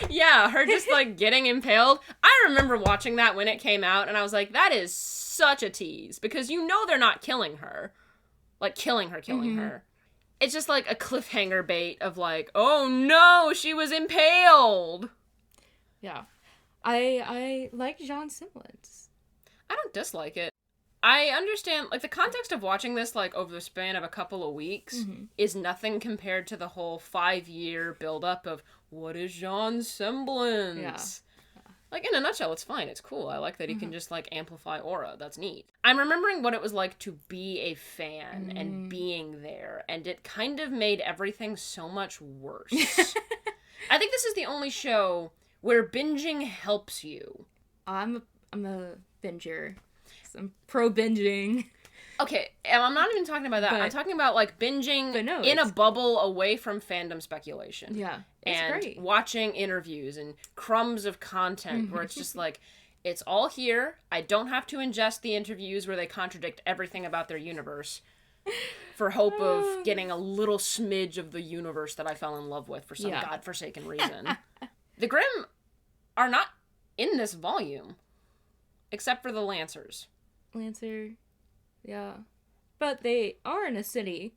yeah, her just, like, getting impaled. I remember watching that when it came out, and I was like, that is such a tease, because you know they're not killing her. Like, killing her. It's just, like, a cliffhanger bait of, like, oh no, she was impaled! Yeah. I like Jean's semblance. I don't dislike it. I understand, like, the context of watching this, like, over the span of a couple of weeks is nothing compared to the whole 5-year build-up of, what is Jean's semblance? Yeah. Like, in a nutshell, it's fine. It's cool. I like that he can just, like, amplify aura. That's neat. I'm remembering what it was like to be a fan and being there, and it kind of made everything so much worse. I think this is the only show where binging helps you. I'm a binger. I'm pro-binging. Okay, and I'm not even talking about that. I'm talking about, like, binging in a bubble away from fandom speculation. Yeah, it's and great. Watching interviews and crumbs of content where it's just like, it's all here. I don't have to ingest the interviews where they contradict everything about their universe for hope of getting a little smidge of the universe that I fell in love with for some godforsaken reason. The Grimm are not in this volume, except for the Lancers. Lancer. Yeah. But they are in a city.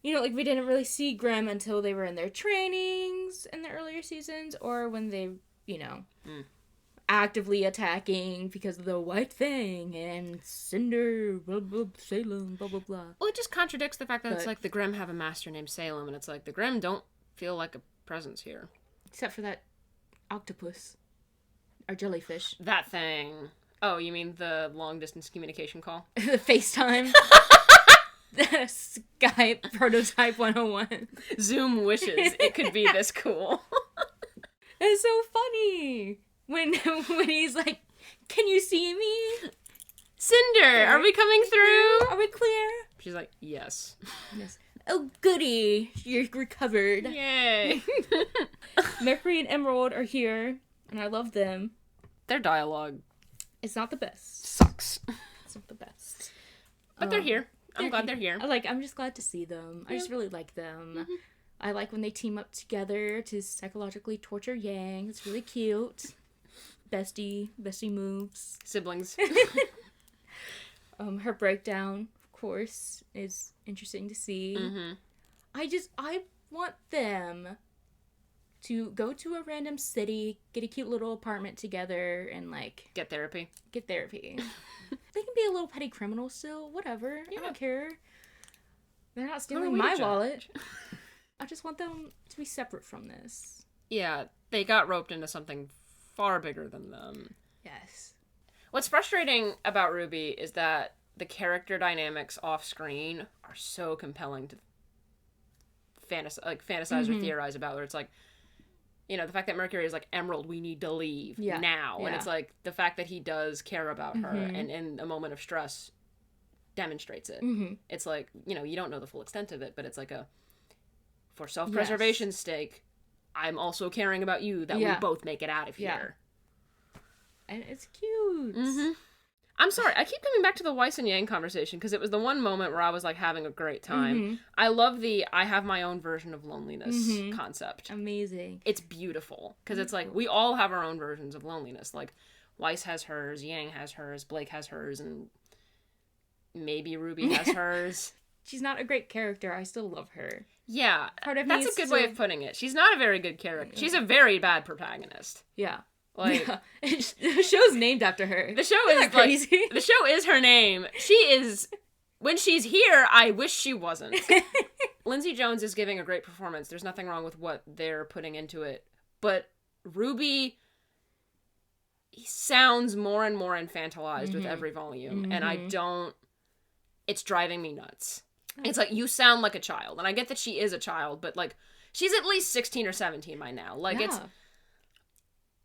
You know, like, we didn't really see Grimm until they were in their trainings in the earlier seasons, or when they, you know, actively attacking because of the White Fang and Cinder, blah, blah, Salem, blah, blah, blah. Well, it just contradicts the fact that it's like the Grimm have a master named Salem, and it's like the Grimm don't feel like a presence here. Except for that octopus. Or jellyfish. That thing. Oh, you mean the long-distance communication call? The FaceTime. The Skype Prototype 101. Zoom wishes it could be this cool. It's so funny. When he's like, can you see me? Cinder, are we coming through? Are we clear? She's like, yes. Yes. Oh, goody. You're recovered. Yay. Mercury and Emerald are here, and I love them. Their dialogue. It's not the best. Sucks. It's not the best. But they're here. I'm glad they're here. I'm just glad to see them. Yeah. I just really like them. Mm-hmm. I like when they team up together to psychologically torture Yang. It's really cute. Bestie moves. Siblings. Her breakdown, of course, is interesting to see. Mm-hmm. I want them to go to a random city, get a cute little apartment together, and, like... Get therapy. They can be a little petty criminal still, whatever. Yeah. I don't care. They're not stealing my wallet. I just want them to be separate from this. Yeah, they got roped into something far bigger than them. Yes. What's frustrating about RWBY is that the character dynamics off screen are so compelling to fantasize or theorize about, where it's like, you know, the fact that Mercury is like, Emerald, we need to leave now. Yeah. And it's like the fact that he does care about her and in a moment of stress demonstrates it. Mm-hmm. It's like, you know, you don't know the full extent of it, but it's like for self-preservation's sake, I'm also caring about you, that we both make it out of here. And it's cute. Mm-hmm. I'm sorry, I keep coming back to the Weiss and Yang conversation because it was the one moment where I was like having a great time. Mm-hmm. I love the I have my own version of loneliness concept. Amazing. It's beautiful because it's like we all have our own versions of loneliness. Like Weiss has hers, Yang has hers, Blake has hers, and maybe RWBY has hers. She's not a great character. I still love her. Yeah, that's a good way of putting it. She's not a very good character. She's a very bad protagonist. Yeah. Like, the show's named after her. The show is crazy. Like, the show is her name. She is, when she's here, I wish she wasn't. Lindsay Jones is giving a great performance. There's nothing wrong with what they're putting into it. But RWBY, he sounds more and more infantilized with every volume. And it's driving me nuts. It's like, you sound like a child. And I get that she is a child, but like, she's at least 16 or 17 by now. Like,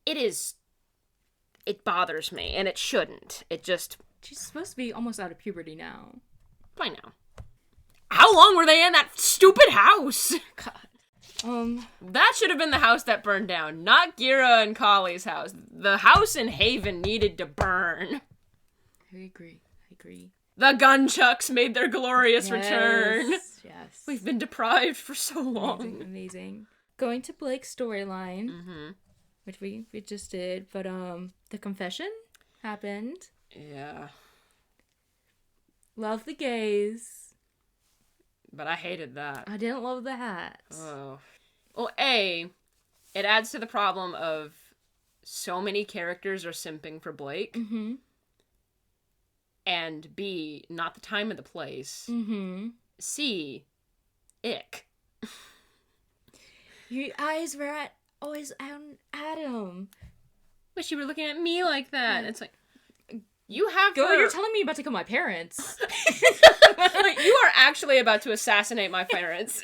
it bothers me, and it shouldn't. She's supposed to be almost out of puberty now. By now. How long were they in that stupid house? God. That should have been the house that burned down, not Gira and Kali's house. The house in Haven needed to burn. I agree. The gunchucks made their glorious return. Yes. We've been deprived for so long. Amazing. Going to Blake's storyline, which we just did, but the confession happened. Yeah. Love the gays. But I hated that. I didn't love the hats. Oh. Well, A, it adds to the problem of so many characters are simping for Blake. Mm-hmm. And B, not the time or the place. Mm-hmm. C, ick. Your eyes were always on Adam. Wish you were looking at me like that. It's like, you have Girl, you're telling me you're about to kill my parents. Like, you are actually about to assassinate my parents.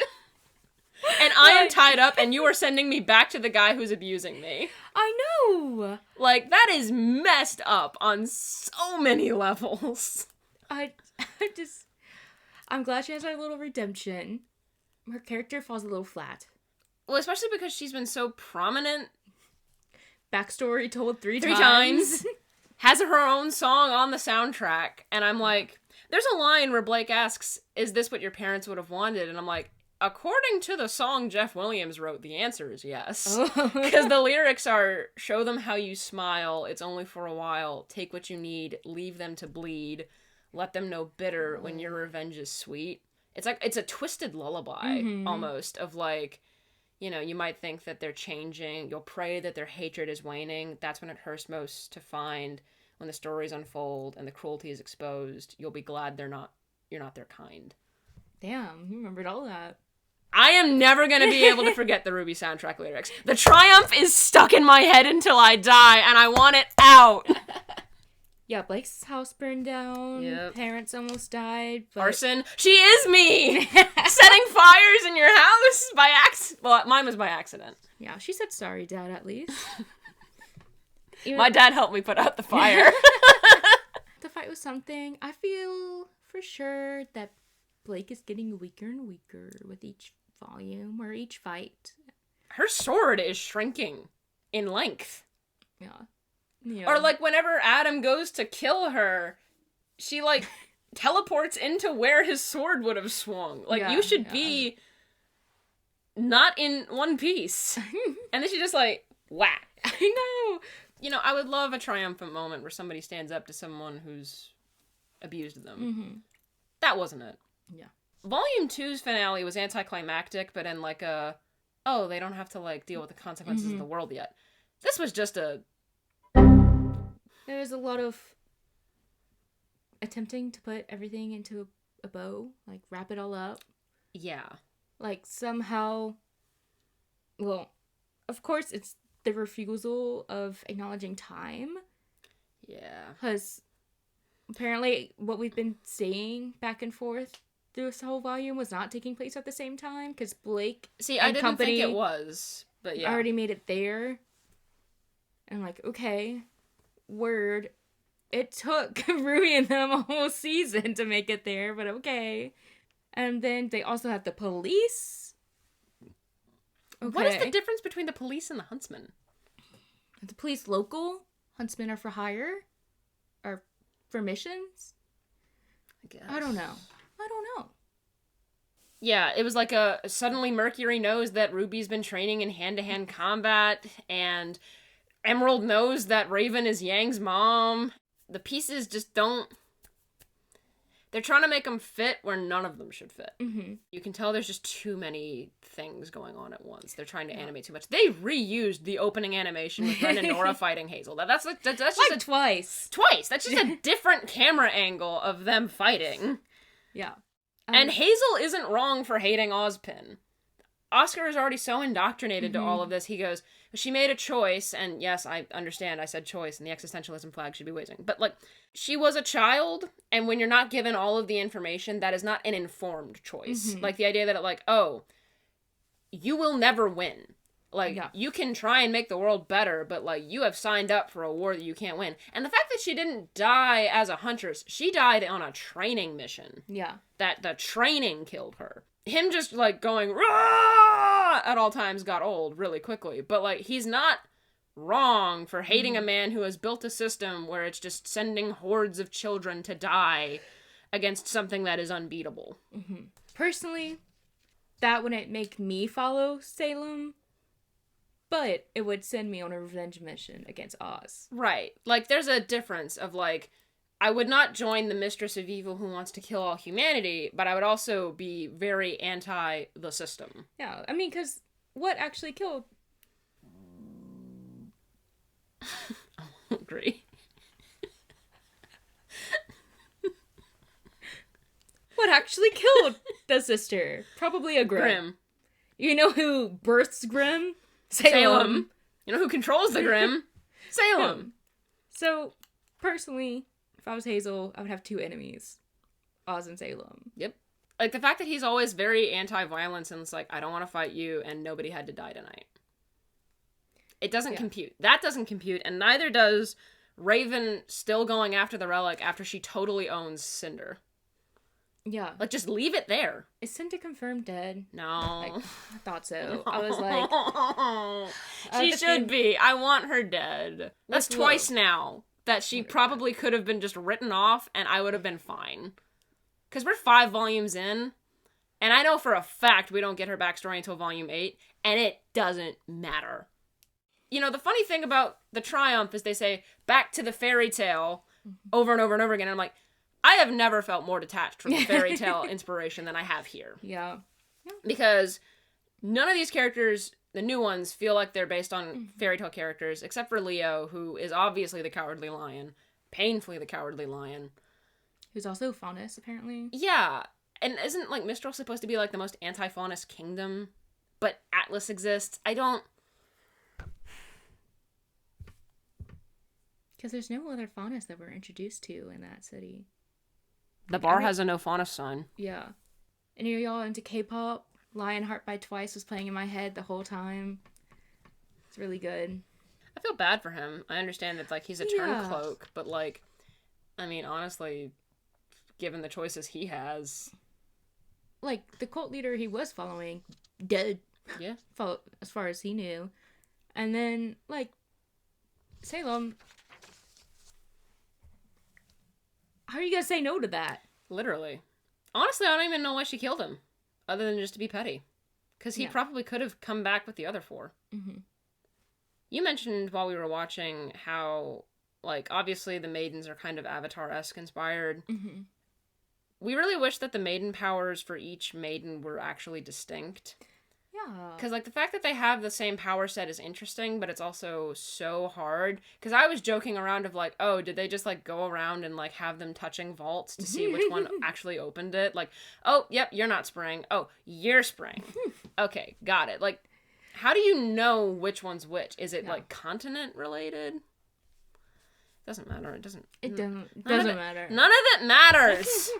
And I am tied up, and you are sending me back to the guy who's abusing me. I know! Like, that is messed up on so many levels. I'm glad she has a little redemption. Her character falls a little flat. Well, especially because she's been so prominent. Backstory told three times. Has her own song on the soundtrack. And I'm like, there's a line where Blake asks, is this what your parents would have wanted? And I'm like, according to the song Jeff Williams wrote, the answer is yes. Because the lyrics are, show them how you smile, it's only for a while, take what you need, leave them to bleed, let them know bitter when your revenge is sweet. It's like, it's a twisted lullaby, almost, of like, you know, you might think that they're changing. You'll pray that their hatred is waning. That's when it hurts most to find. When the stories unfold and the cruelty is exposed, you'll be glad you're not their kind. Damn, you remembered all that. I am never going to be able to forget the RWBY soundtrack lyrics. The triumph is stuck in my head until I die, and I want it out. Yeah, Blake's house burned down. Yep. Parents almost died. But... Arson. She is me! Setting fires in your house by accident. Well, mine was by accident. Yeah, she said sorry, Dad, at least. My dad helped me put out the fire. The fight was something. I feel for sure that Blake is getting weaker and weaker with each volume or each fight. Her sword is shrinking in length. Yeah. Or like whenever Adam goes to kill her, she like teleports into where his sword would have swung. Like, you should be not in one piece. And then she just like, whack. I know. You know, I would love a triumphant moment where somebody stands up to someone who's abused them. That wasn't it. Yeah. Volume 2's finale was anticlimactic, but in like a, oh, they don't have to like deal with the consequences of the world yet. This was just a... There was a lot of attempting to put everything into a bow, like wrap it all up. Yeah. Like somehow, well, of course it's the refusal of acknowledging time. Yeah. Because apparently what we've been seeing back and forth through this whole volume was not taking place at the same time, because Blake I didn't think it was, but yeah. already made it there. And like, okay, word. It took RWBY and them a whole season to make it there, but okay. And then they also have the police. Okay. What is the difference between the police and the huntsman? The police local, huntsmen are for hire, or for missions. I guess. I don't know. Yeah, it was like suddenly Mercury knows that Ruby's been training in hand-to-hand combat, and Emerald knows that Raven is Yang's mom. The pieces just don't... They're trying to make them fit where none of them should fit. You can tell there's just too many things going on at once. They're trying to animate too much. They reused the opening animation with Ren and Nora fighting Hazel. That's just like twice. Twice! That's just a different camera angle of them fighting. Yeah. And Hazel isn't wrong for hating Ozpin. Oscar is already so indoctrinated to all of this. He goes, she made a choice, and yes, I understand I said choice, and the existentialism flag should be waving. But, like, she was a child, and when you're not given all of the information, that is not an informed choice. Like, the idea that, like, oh, you will never win. Like, you can try and make the world better, but, like, you have signed up for a war that you can't win. And the fact that she didn't die as a huntress, she died on a training mission. Yeah. That the training killed her. Him just, like, going, "Rah!" at all times got old really quickly. But, like, he's not wrong for hating a man who has built a system where it's just sending hordes of children to die against something that is unbeatable. Personally, that wouldn't make me follow Salem, but it would send me on a revenge mission against Oz. Right. Like, there's a difference of, like, I would not join the Mistress of Evil who wants to kill all humanity, but I would also be very anti the system. Yeah, I mean, because what actually killed? I agree. What actually killed the sister? Probably a Grimm. You know who births Grimm? Salem. You know who controls the Grimm? Salem. So, personally, if I was Hazel, I would have two enemies. Oz and Salem. Yep. Like, the fact that he's always very anti-violence and it's like, I don't want to fight you, and nobody had to die tonight. It doesn't compute. That doesn't compute, and neither does Raven still going after the relic after she totally owns Cinder. Yeah. Like, just leave it there. Is Cinder confirmed dead? No. Like, I thought so. I was like... she should be. I want her dead. That's twice now that she probably could have been just written off, and I would have been fine. Because we're 5 volumes in, and I know for a fact we don't get her backstory until volume 8, and it doesn't matter. You know, the funny thing about the Triumph is they say, back to the fairy tale, over and over and over again, and I'm like, I have never felt more detached from the fairy tale inspiration than I have here. Yeah. Because none of these characters, the new ones, feel like they're based on fairy tale characters, except for Leo, who is obviously the Cowardly Lion. Painfully the Cowardly Lion. Who's also Faunus, apparently. Yeah. And isn't, like, Mistral supposed to be, like, the most anti-Faunus kingdom? But Atlas exists? I don't... Because there's no other Faunus that we're introduced to in that city. The bar has a no Faunus sign. Yeah. And are y'all into K-pop? Lionheart by Twice was playing in my head the whole time. It's really good. I feel bad for him. I understand that, like, he's a turncloak, but, like, I mean, honestly, given the choices he has... Like, the cult leader he was following, dead. Yeah. As far as he knew. And then, like, Salem... How are you gonna say no to that? Literally. Honestly, I don't even know why she killed him. Other than just to be petty. Because he probably could have come back with the other four. Mm-hmm. You mentioned while we were watching how, like, obviously the maidens are kind of Avatar-esque inspired. Mm-hmm. We really wish that the maiden powers for each maiden were actually distinct. Yeah. Because, like, the fact that they have the same power set is interesting, but it's also so hard. Because I was joking around of, like, oh, did they just, like, go around and, like, have them touching vaults to see which one actually opened it? Like, oh, yep, you're not Spring. Oh, you're Spring. Okay, got it. Like, how do you know which one's which? Is it, like, continent related? Doesn't matter. It doesn't matter. None of it matters.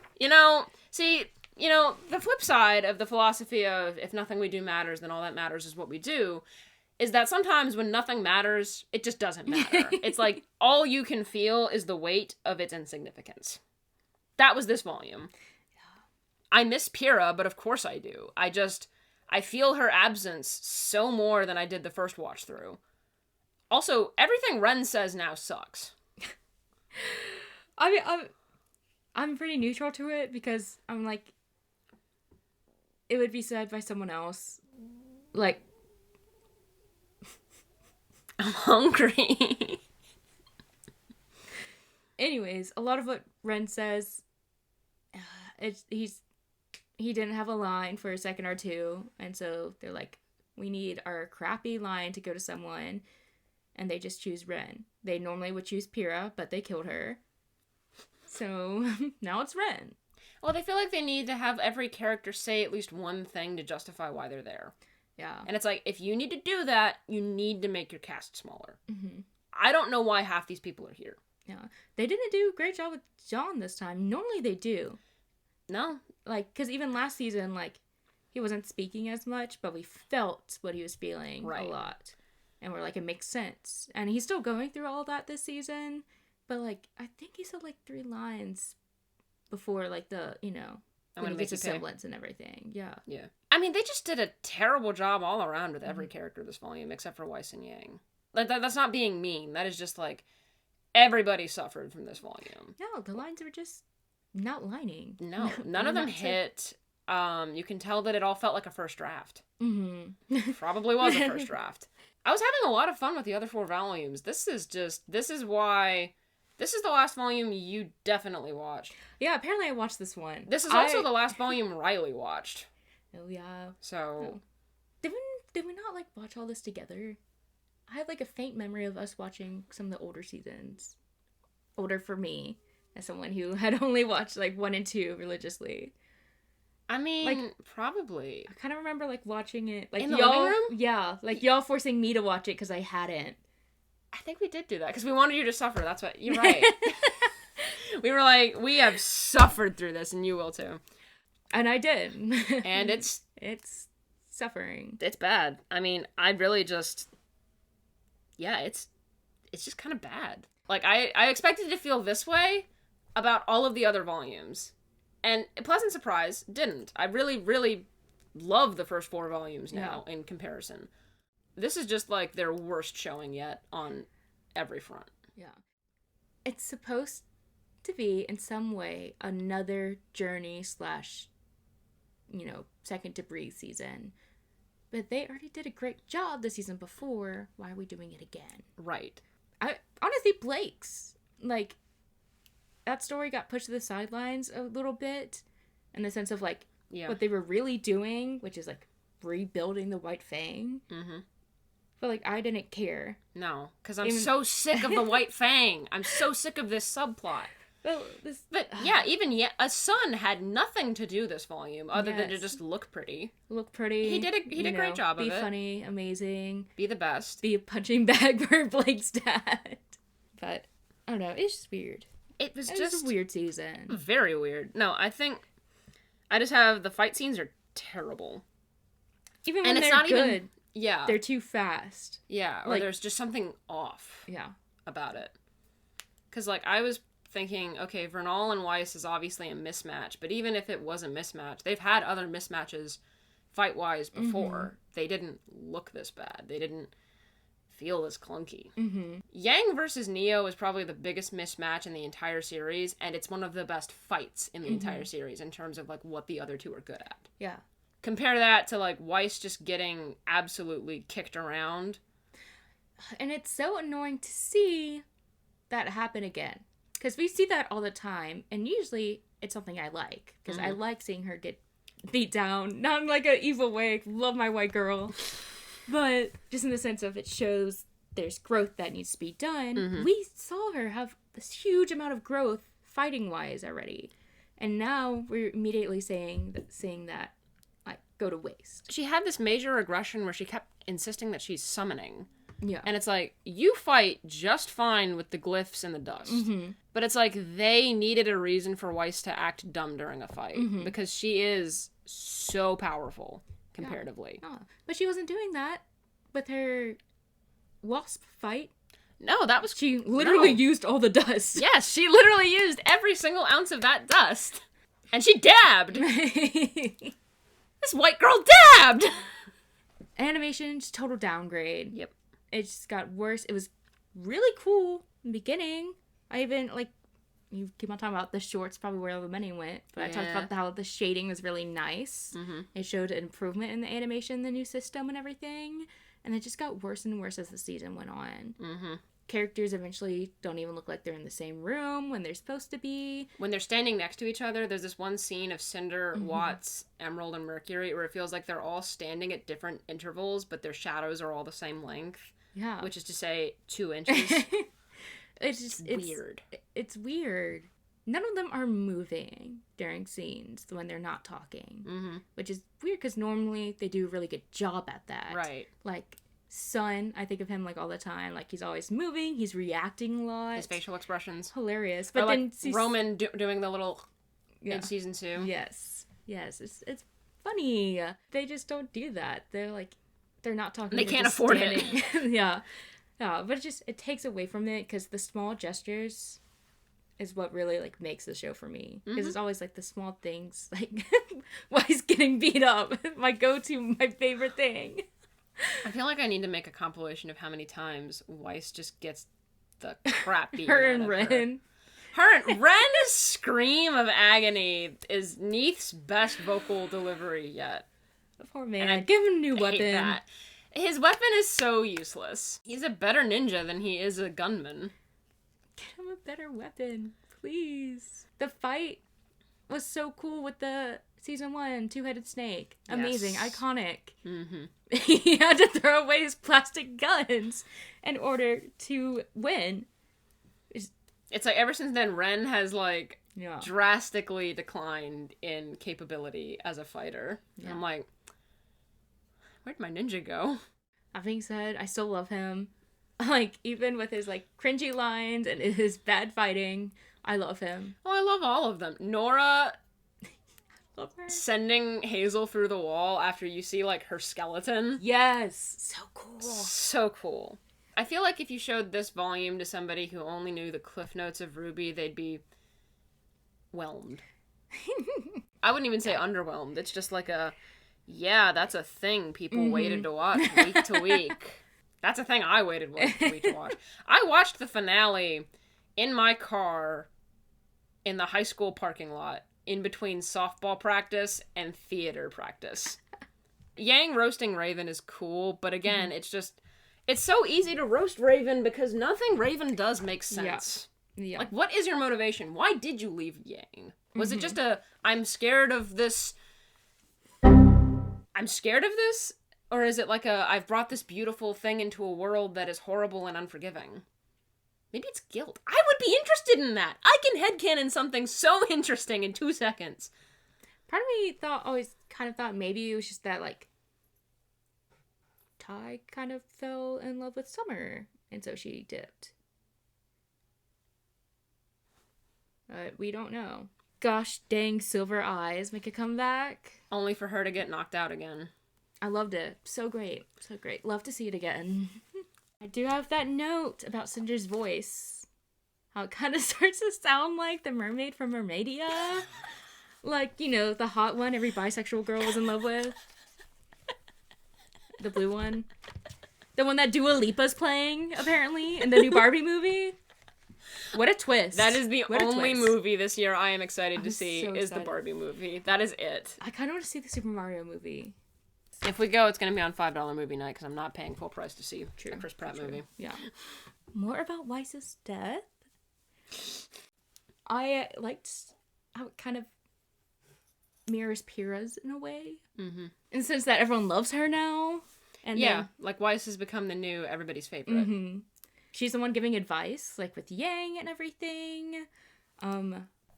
See... the flip side of the philosophy of if nothing we do matters, then all that matters is what we do, is that sometimes when nothing matters, it just doesn't matter. It's like all you can feel is the weight of its insignificance. That was this volume. Yeah. I miss Pyrrha, but of course I do. I feel her absence so more than I did the first watch through. Also, everything Ren says now sucks. I mean, I'm pretty neutral to it because I'm like, it would be said by someone else. Like, I'm hungry. Anyways, a lot of what Ren says, he didn't have a line for a second or two, and so they're like, we need our crappy line to go to someone, and they just choose Ren. They normally would choose Pyrrha, but they killed her. So now it's Ren. Well, they feel like they need to have every character say at least one thing to justify why they're there. Yeah. And it's like, if you need to do that, you need to make your cast smaller. Mm-hmm. I don't know why half these people are here. Yeah. They didn't do a great job with John this time. Normally they do. No. Like, because even last season, like, he wasn't speaking as much, but we felt what he was feeling a lot. And we're like, it makes sense. And he's still going through all that this season. But, like, I think he said, like, 3 lines before, like, the, when he gets a semblance and everything. Yeah. Yeah. I mean, they just did a terrible job all around with every character this volume, except for Weiss and Yang. Like, that's not being mean. That is just, like, everybody suffered from this volume. No, the lines were just not lining. No, none of them hit. You can tell that it all felt like a first draft. Mm-hmm. Probably was a first draft. I was having a lot of fun with the other 4 volumes. This is the last volume you definitely watched. Yeah, apparently I watched this one. This is also the last volume Riley watched. Oh, yeah. So... Oh. Did we not, like, watch all this together? I have, like, a faint memory of us watching some of the older seasons. Older for me, as someone who had only watched, like, 1 and 2 religiously. I mean, like, probably. I kind of remember, like, watching it. Like, in the living room? Yeah. Like, y'all forcing me to watch it because I hadn't. I think we did do that because we wanted you to suffer. That's what you're right. We were like, we have suffered through this, and you will too. And I did. And it's suffering. It's bad. I mean, I really just, it's just kind of bad. Like I expected to feel this way about all of the other volumes, and a pleasant surprise, didn't. I really, really love the first 4 volumes now in comparison. This is just, like, their worst showing yet on every front. Yeah. It's supposed to be, in some way, another journey / second to breathe season. But they already did a great job the season before. Why are we doing it again? Right. Honestly, Blake's, like, that story got pushed to the sidelines a little bit in the sense of, like, Yeah. what they were really doing, which is, like, rebuilding the White Fang. Mm-hmm. But, like, I didn't care. No, because I'm so sick of the White Fang. I'm so sick of this subplot. Well, But, yeah, even a son had nothing to do this volume other than to Yes. just look pretty. Look pretty. He did a great job of it. Be funny, amazing. Be the best. Be a punching bag for Blake's dad. But, I don't know, it's just weird. It was Just a weird season. very weird. No, I think I just have the fight scenes are terrible. Even when And it's they're not good, even yeah. they're too fast. Yeah, or like- there's just something off Yeah. about it. Cuz like I was thinking, okay, Vernal and Weiss is obviously a mismatch, but even if it was a mismatch, they've had other mismatches fight-wise before. They didn't look this bad. They didn't feel this clunky. Mm-hmm. Yang versus Neo is probably the biggest mismatch in the entire series, and it's one of the best fights in the entire series in terms of like what the other two are good at. Yeah. Compare that to like Weiss just getting absolutely kicked around. And it's so annoying to see that happen again. Because we see that all the time, and usually it's something I like. Because I like seeing her get beat down. Not in like an evil way. Love my white girl. But just in the sense of it shows there's growth that needs to be done. We saw her have this huge amount of growth fighting-wise already. And now we're immediately saying that like, go to waste. She had this major regression where she kept insisting that she's summoning. Yeah. And it's like, you fight just fine with the glyphs and the dust. But it's like they needed a reason for Weiss to act dumb during a fight. Because she is so powerful, comparatively. Oh, but she wasn't doing that with her wasp fight. No, that was... She literally used all the dust. Yes, she literally used every single ounce of that dust. And she dabbed! This white girl dabbed! Animation, just total downgrade. Yep. It just got worse. It was really cool in the beginning. I even, like, you keep on talking about the shorts, probably where the money went, but I talked about how the shading was really nice. It showed an improvement in the animation, the new system and everything, and it just got worse and worse as the season went on. Characters eventually don't even look like they're in the same room when they're supposed to be. When they're standing next to each other, there's this one scene of Cinder, Watts, Emerald, and Mercury where it feels like they're all standing at different intervals, but their shadows are all the same length. Yeah. Which is to say, 2 inches. It's weird. It's weird. None of them are moving during scenes when they're not talking. Which is weird because normally they do a really good job at that. Right. Like, Sun, I think of him, like, all the time. Like, he's always moving. He's reacting a lot. His facial expressions. Hilarious. But But then... like Roman doing the little... in season 2. Yes. It's funny. They just don't do that. They're, like... They're not talking. They can't afford it. Yeah. But it takes away from it because the small gestures is what really, like, makes the show for me. Because it's always, like, the small things. Like, why he's getting beat up. My favorite thing. I feel like I need to make a compilation of how many times Weiss just gets the crap beaten Her out and of Ren. Her and Ren's scream of agony is Neith's best vocal delivery yet. Poor man. And I Give him a new hate weapon. that. His weapon is so useless. He's a better ninja than he is a gunman. Get him a better weapon, please. The fight was so cool with the season 1 two-headed snake. Amazing, Yes. iconic. He had to throw away his plastic guns in order to win. It's like ever since then, Ren has like Yeah. drastically declined in capability as a fighter. Yeah. I'm like, where'd my ninja go? That being said, I still love him. Like, even with his, like, cringy lines and his bad fighting, I love him. Oh, I love all of them. Nora Love her. sending Hazel through the wall after you see, like, her skeleton. Yes. So cool. So cool. I feel like if you showed this volume to somebody who only knew the cliff notes of RWBY, they'd be whelmed. I wouldn't even say underwhelmed. It's just like yeah, that's a thing people waited to watch week to week. That's a thing I waited week to watch. I watched the finale in my car in the high school parking lot in between softball practice and theater practice. Yang roasting Raven is cool, but again, it's so easy to roast Raven because nothing Raven does makes sense. Yeah. Like, what is your motivation? Why did you leave Yang? Was it just I'm scared of this? I'm scared of this? Or is it like I've brought this beautiful thing into a world that is horrible and unforgiving? Maybe it's guilt. I would be interested in that. I can headcanon something so interesting in 2 seconds. Part of me always kind of thought maybe it was just that, like, Tai kind of fell in love with Summer, and so she dipped. But we don't know. Gosh dang, Silver Eyes make a comeback. Only for her to get knocked out again. I loved it. So great. So great. Love to see it again. I do have that note about Cinder's voice. How it kind of starts to sound like the mermaid from Mermaidia. Like, you know, the hot one every bisexual girl was in love with. The blue one. The one that Dua Lipa's playing, apparently, in the new Barbie movie. What a twist. That is the only movie this year I am excited to see so is the Barbie movie. That is it. I kind of want to see the Super Mario movie. If we go, it's going to be on $5 movie night because I'm not paying full price to see a Chris Pratt movie. Yeah. More about Weiss's death. I liked how it kind of mirrors Pyrrha's in a way. Mm-hmm. In the sense that everyone loves her now. And yeah, like Weiss has become the new everybody's favorite. Mm-hmm. She's the one giving advice, like with Yang and everything.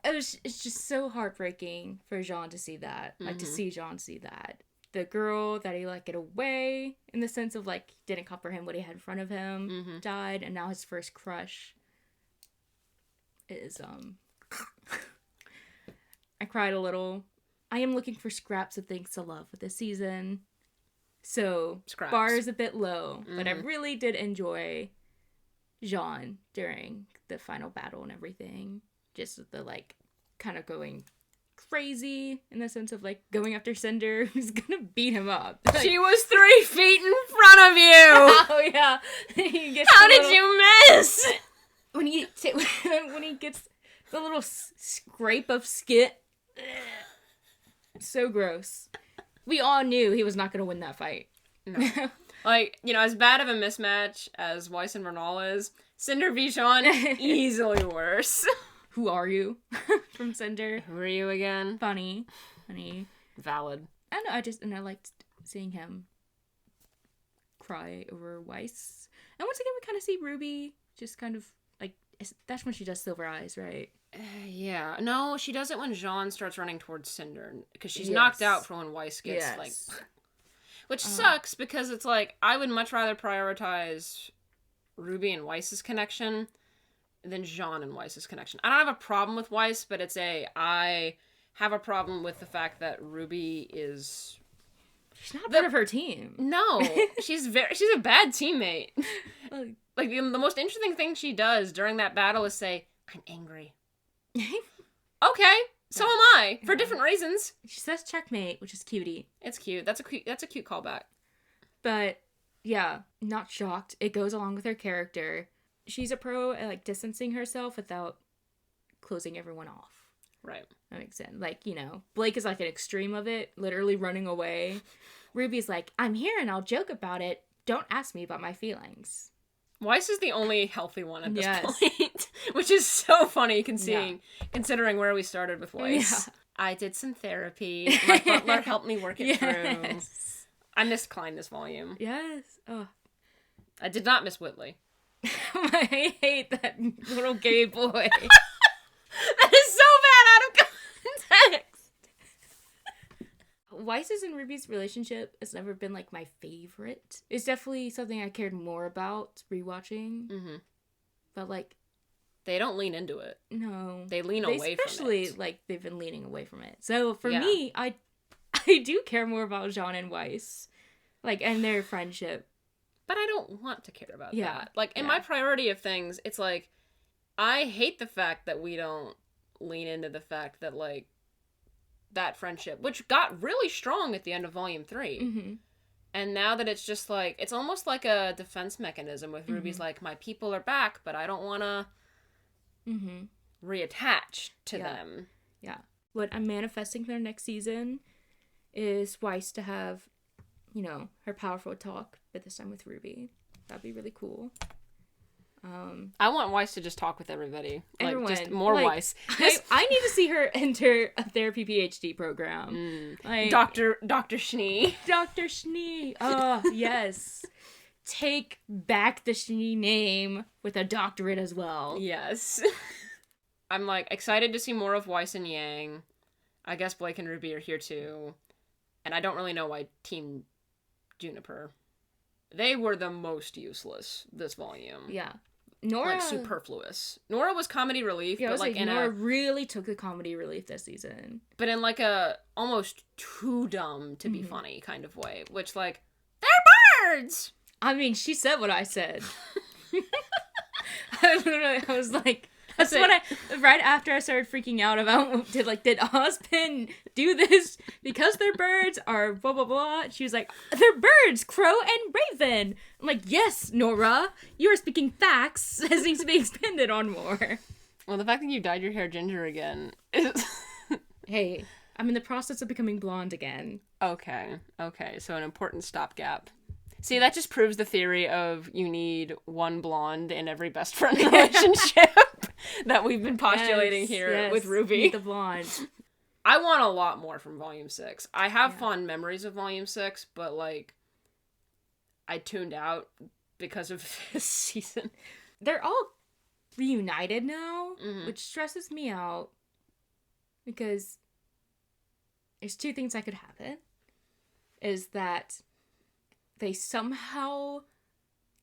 It's just so heartbreaking for Jean to see that. Like, to see Jean see that. The girl that he let get away, in the sense of, like, didn't comprehend what he had in front of him, died, and now his first crush is, I cried a little. I am looking for scraps of things to love with this season. So, bar is a bit low, but I really did enjoy Jean during the final battle and everything. Just the, like, kind of going crazy in the sense of, like, going after Cinder, who's gonna beat him up. Like, she was 3 feet in front of you! Oh, yeah. How did you miss? When he gets the little scrape of skin. So gross. We all knew he was not gonna win that fight. No. Like, you know, as bad of a mismatch as Weiss and Bernal is, Cinder v. Jean, easily worse. Who are you? From Cinder. Who are you again? Funny. Valid. I don't know, I liked seeing him cry over Weiss. And once again, we kind of see RWBY just kind of, like, that's when she does Silver Eyes, right? Yeah. No, she does it when Jean starts running towards Cinder. Because she's knocked out for when Weiss gets, like... Which sucks, because it's like, I would much rather prioritize RWBY and Weiss's connection than Jean and Weiss's connection. I don't have a problem with Weiss, but I have a problem with the fact that RWBY is... She's not part of her team. No. She's a bad teammate. Like, the most interesting thing she does during that battle is say, I'm angry. Okay. So am I, for different reasons. She says checkmate, which is cutie. It's cute. That's a cute callback. But, yeah, not shocked. It goes along with her character. She's a pro at, like, distancing herself without closing everyone off. Right. That makes sense. Like, you know, Blake is, like, an extreme of it, literally running away. RWBY's like, I'm here and I'll joke about it. Don't ask me about my feelings. Weiss is the only healthy one at this point, which is so funny considering where we started with Weiss. Yeah. I did some therapy. My butler helped me work it through. I missed Klein this volume. Yes. Oh. I did not miss Whitley. I hate that little gay boy. That is so bad out of context. Weiss's and RWBY's relationship has never been, like, my favorite. It's definitely something I cared more about rewatching. Mm-hmm. But, like... They don't lean into it. No. They lean away from it. Especially, like, they've been leaning away from it. So, for me, I do care more about Jean and Weiss. Like, and their friendship. But I don't want to care about that. Like, in my priority of things, it's like, I hate the fact that we don't lean into the fact that, like, that friendship, which got really strong at the end of Volume 3. Mm-hmm. And now that it's just like, it's almost like a defense mechanism with RWBY's like, my people are back, but I don't want to reattach to them. Yeah. What I'm manifesting for next season is Weiss to have, you know, her powerful talk, but this time with RWBY. That'd be really cool. I want Weiss to just talk with everybody. Everyone. Like, just more Weiss. I need to see her enter a therapy PhD program. Like, Dr. Schnee. Dr. Schnee. Oh, yes. Take back the Schnee name with a doctorate as well. Yes. I'm, like, excited to see more of Weiss and Yang. I guess Blake and Ruby are here, too. And I don't really know why Team Juniper. They were the most useless this volume. Yeah. Nora... Like, superfluous. Nora was comedy relief, but, like, Nora really took the comedy relief this season. But in, like, a almost too dumb to be funny kind of way. Which, like, they're birds! I mean, she said what I said. I was like... That's what right after I started freaking out about, did Ozpin do this because their birds are blah, blah, blah? She was like, they're birds, Crow and Raven. I'm like, yes, Nora, you are speaking facts. This needs to be expanded on more. Well, the fact that you dyed your hair ginger again is... Hey, I'm in the process of becoming blonde again. Okay, so an important stopgap. See, that just proves the theory of you need one blonde in every best friend relationship that we've been postulating here with Ruby. Need the blonde. I want a lot more from Volume 6. I have fond memories of Volume 6, but, like, I tuned out because of this season. They're all reunited now, which stresses me out because there's two things that could happen. Is that they somehow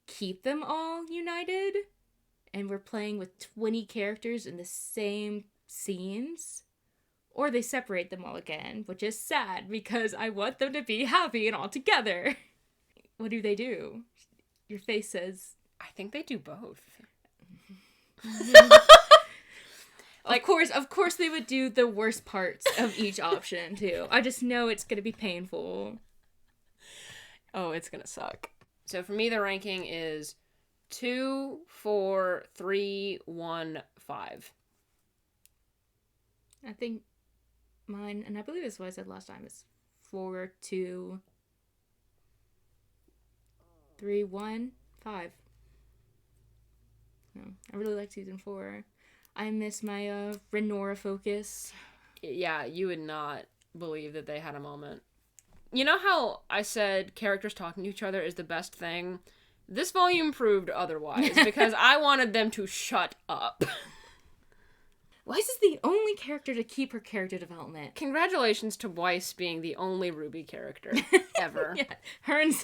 keep them all united, and we're playing with 20 characters in the same scenes, or they separate them all again, which is sad, because I want them to be happy and all together. What do they do? Your face says... I think they do both. Of course they would do the worst parts of each option, too. I just know it's gonna be painful. Oh, it's gonna suck. So for me, the ranking is 2, 4, 3, 1, 5. I think mine, and I believe this is what I said last time, is 4, 2, 3, 1, 5. No, I really like season 4. I miss my Renora focus. Yeah, you would not believe that they had a moment. You know how I said characters talking to each other is the best thing? This volume proved otherwise, because I wanted them to shut up. Weiss is the only character to keep her character development. Congratulations to Weiss being the only RWBY character ever. Yeah, her and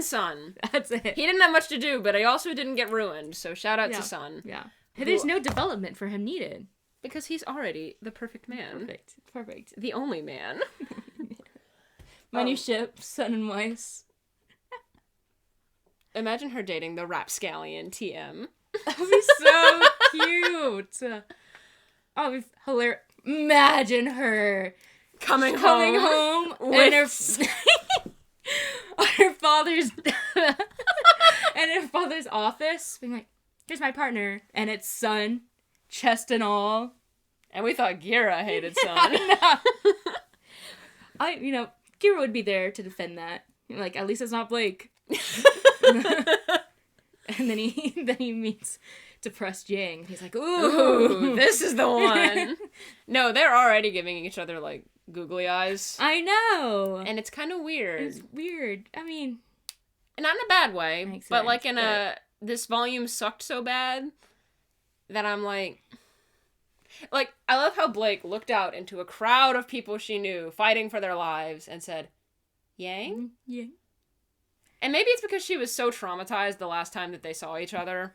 Sun. That's it. He didn't have much to do, but he also didn't get ruined, so shout out to Sun. Yeah. There's no development for him needed. Because he's already the perfect man. Perfect. The only man. My new ship, Sun and Weiss. Imagine her dating the rapscallion TM. That would be so cute. Oh, it'd be hilarious. Imagine her coming home with... on her father's and her father's office, being like, "Here's my partner," and it's Sun, chest and all. And we thought Gira hated Sun. Gira would be there to defend that. Like, at least it's not Blake. And then he meets depressed Yang. He's like, ooh, this is the one. No, they're already giving each other, like, googly eyes. I know. And it's kind of weird. It's weird. I mean... Not in a bad way, but, like, this volume sucked so bad that I'm like... Like, I love how Blake looked out into a crowd of people she knew fighting for their lives and said, Yang? Yang. And maybe it's because she was so traumatized the last time that they saw each other.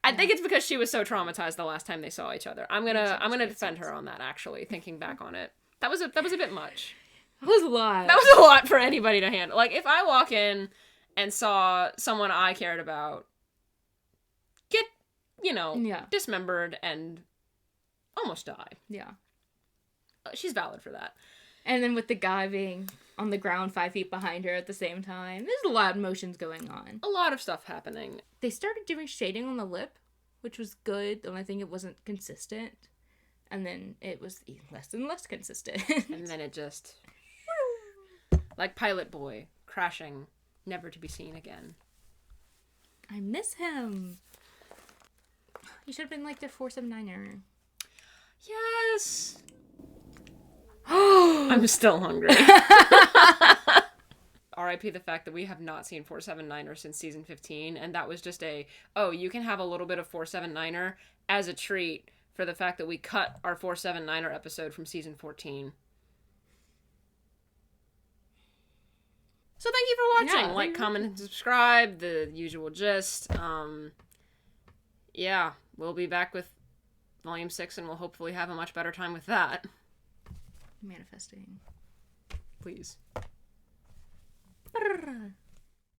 I think it's because she was so traumatized the last time they saw each other. I'm gonna defend her on that, actually, thinking back on it. That was a bit much. That was a lot. That was a lot for anybody to handle. Like, if I walk in and saw someone I cared about get, dismembered and almost die. Yeah. She's valid for that. And then with the guy being on the ground 5 feet behind her at the same time. There's a lot of motions going on. A lot of stuff happening. They started doing shading on the lip, which was good, though I think it wasn't consistent. And then it was less and less consistent. And then it just... like Pilot Boy, crashing, never to be seen again. I miss him. You should have been like the 479er. Yes. I'm still hungry. RIP the fact that we have not seen 479er since season 15, and that was just you can have a little bit of 479er as a treat for the fact that we cut our 479er episode from season 14. So thank you for watching. Like, comment, and subscribe. The usual gist. Yeah, we'll be back with Volume 6, and we'll hopefully have a much better time with that. Manifesting. Please.